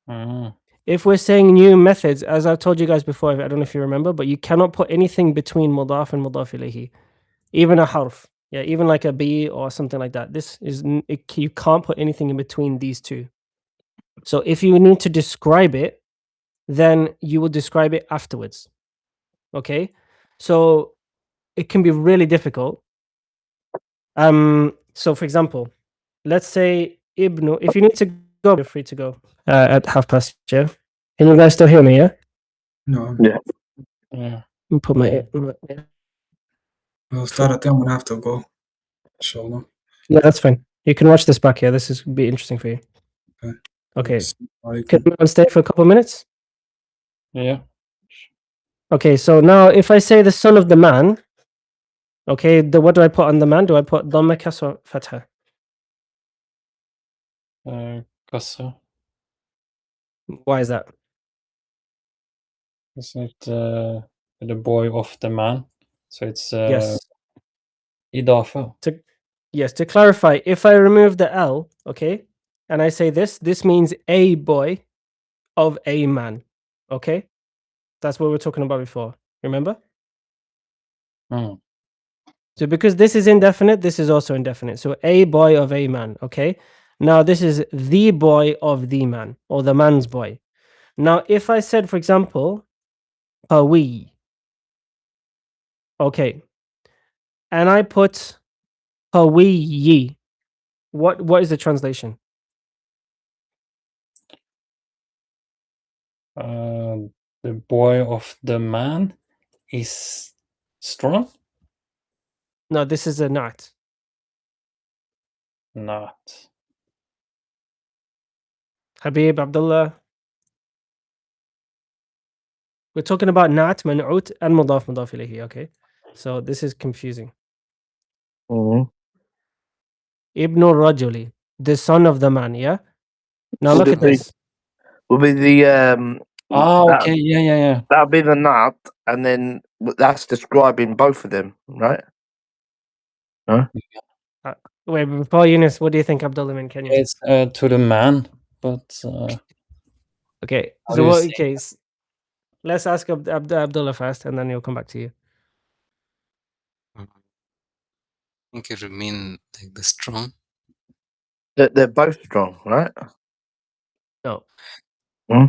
Mm. If we're saying new methods, as I've told you guys before, I don't know if you remember, but you cannot put anything between mudaf and mudaf ilayhi, even a harf, yeah, even like a b or something like that. This is you can't put anything in between these two. So if you need to describe it, then you will describe it afterwards. Okay, so it can be really difficult. So for example, let's say Ibnu, if you need to go, you're free to go at past. Yeah, can you guys still hear me? Yeah. No, Yeah. Yeah. Let me put my start at them. I'm gonna have to go. Inshallah. yeah, that's fine. You can watch this back here. This is be interesting for you. Okay. Okay, Assalamu can alaikum. I stay for a couple of minutes? Yeah. Okay, so now if I say the son of the man, okay, what do I put on the man? Do I put dhamma, kasra, or fatha? Kasra. Why is that? Isn't it the boy of the man? So it's Yes. idafa. Yes, to clarify, if I remove the L, okay, and I say this means a boy of a man. Okay? That's what we were talking about before. Remember? Mm. So because this is indefinite, this is also indefinite. So a boy of a man, okay? Now this is the boy of the man or the man's boy. Now if I said, for example, Pawi, okay, and I put Pawi, what is the translation? The boy of the man is strong? No, this is a not. Not. Habib, Abdullah. We're talking about not, man'ut, and mudaf ilayhi, okay? So this is confusing. Mhm. Ibn Rajuli, the son of the man, yeah? Now Would look it at be this. would be the that Okay, yeah. that'll be the nut, and then that's describing both of them, right? Wait, before Yunus, what do you think, Abdullah and Kenya? It's to the man, but Okay, how so do you what say? case? Let's ask Abdullah first, and then he'll come back to you. I think it would mean like the strong. They're both strong, right? No. Uh,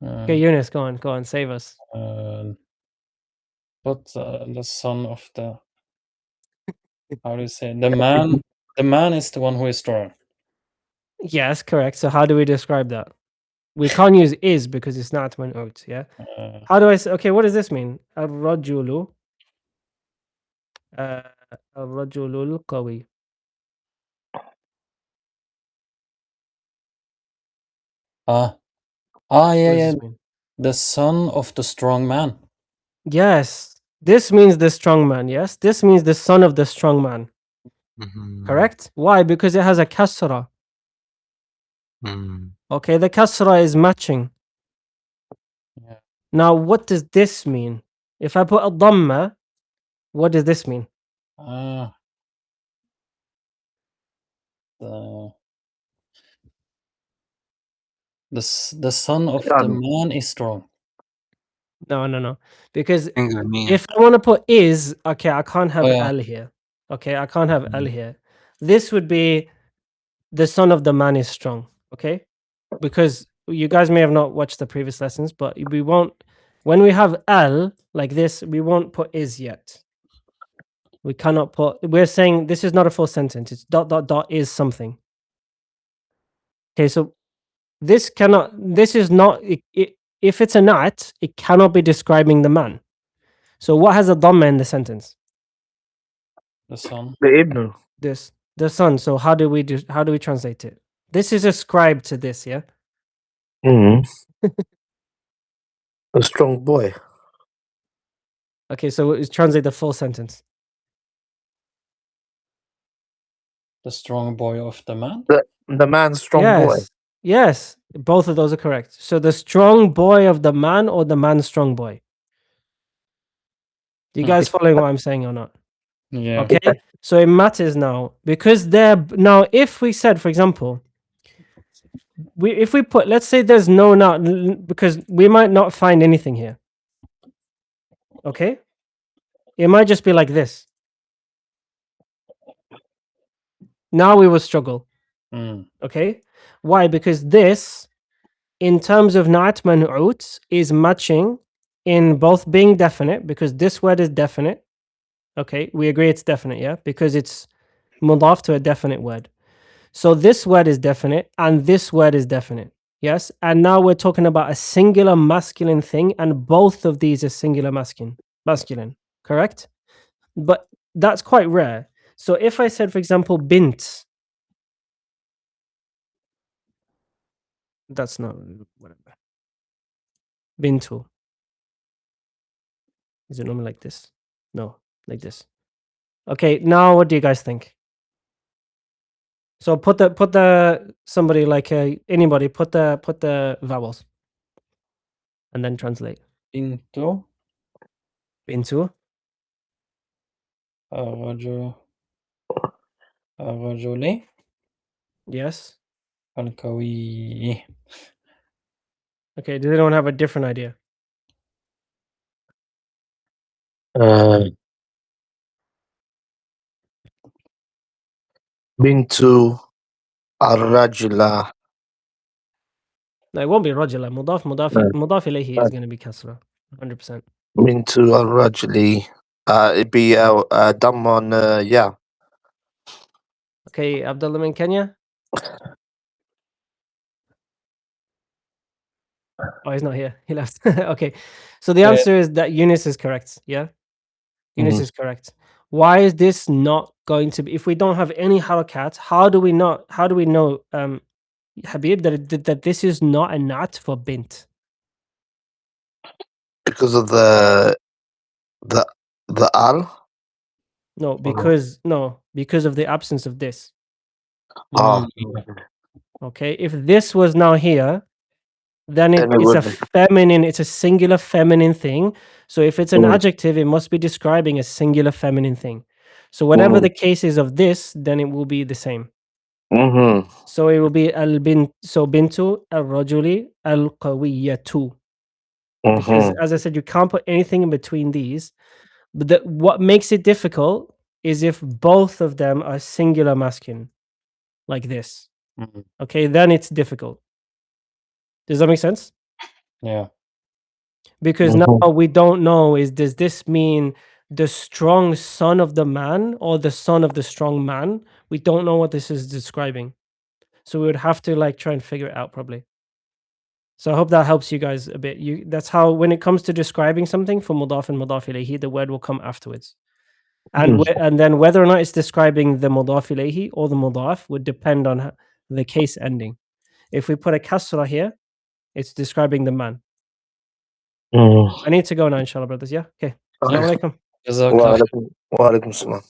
Okay, Yunus, go on, save us. but the son of the, how do you say, the man? The man is the one who is strong. Yes, correct. So how do we describe that? We can't use is because it's not man'ut, yeah? How do I say, okay, what does this mean? Ar-rajulu Ar-rajulul qawi. Yeah, What does yeah. this mean? The son of the strong man. Yes. This means the strong man, yes? This means the son of the strong man. Mhm. Correct? Why? Because it has a kasra. Mm. Okay, the kasra is matching. Yeah. Now, what does this mean? If I put a dhamma, what does this mean? The son of the Son. man is strong. No. Because I think it would mean if I want to put is, okay, I can't have yeah. al here. Okay, I can't have al here. This would be the son of the man is strong. Okay, because you guys may have not watched the previous lessons, but we won't. When we have al like this, we won't put is yet. We cannot put. We're saying this is not a full sentence. It's dot dot dot is something. Okay, so this cannot. This is not. If it's a nat, it cannot be describing the man. So what has a dhamma in the sentence? The son. The Ibn. This the son. So how do we translate it? This is ascribed to this, yeah. Mm. A strong boy. Okay, so it's translate the full sentence. The strong boy of the man. The man's strong boy. Yes, both of those are correct. So the strong boy of the man or the man's strong boy. You guys following what I'm saying or not? Yeah. Okay, so it matters now because now if we said, for example, if we put, let's say there's no nut because we might not find anything here. Okay, it might just be like this. Now we will struggle. Okay, why? Because this, in terms of na'at man'ut, is matching in both being definite because this word is definite. Okay, we agree it's definite, yeah, because it's mudaf to a definite word. So this word is definite and this word is definite. Yes, and now we're talking about a singular masculine thing, and both of these are singular masculine, correct? But that's quite rare. So if I said, for example, bint, that's not whatever. Bintu. Is it normally like this? No, like this. Okay, now what do you guys think? So put the somebody like anybody put the vowels and then translate. Into Bintu. الرجل Yes. القوي. Okay, does anyone have a different idea? Bintu Ar-Rajula. No, it won't be rajula. No, Mudaf ilayhi no. is going to be kasra. 100%. Bintu Ar-Rajuli. It'd be done on yeah. Okay, Abdullah in Kenya? Oh, he's not here. He left. Okay. So the answer is that Eunice is correct. Yeah? Eunice is correct. Why is this not going to be, if we don't have any harakat, how do we know, Habib, that this is not a nat for bint? Because of the al. No, because of the absence of this. Ah, Okay, if this was now here, then Then it it's a wouldn't. feminine, it's a singular feminine thing. So if it's an Mm. adjective, it must be describing a singular feminine thing. So whatever the case is of this, then it will be the same. Mm-hmm. So it will be bintu al-rajuli al-qawiyatu. Because as I said, you can't put anything in between these. But what makes it difficult is if both of them are singular masculine, like this. Mhm. Okay, then it's difficult. Does that make sense? Yeah. Because now we don't know, does this mean the strong son of the man or the son of the strong man? We don't know what this is describing. So we would have to like try and figure it out probably. So I hope that helps you guys a bit. That's how, when it comes to describing something for mudaf and mudaf ilayhi, the word will come afterwards. And and then whether or not it's describing the mudaf ilayhi or the mudaf would depend on the case ending. If we put a kasra here, it's describing the man. I need to go now, inshallah, brothers. Yeah? Okay. Assalamu alaikum. Jazakallah. Wa alaikum salam.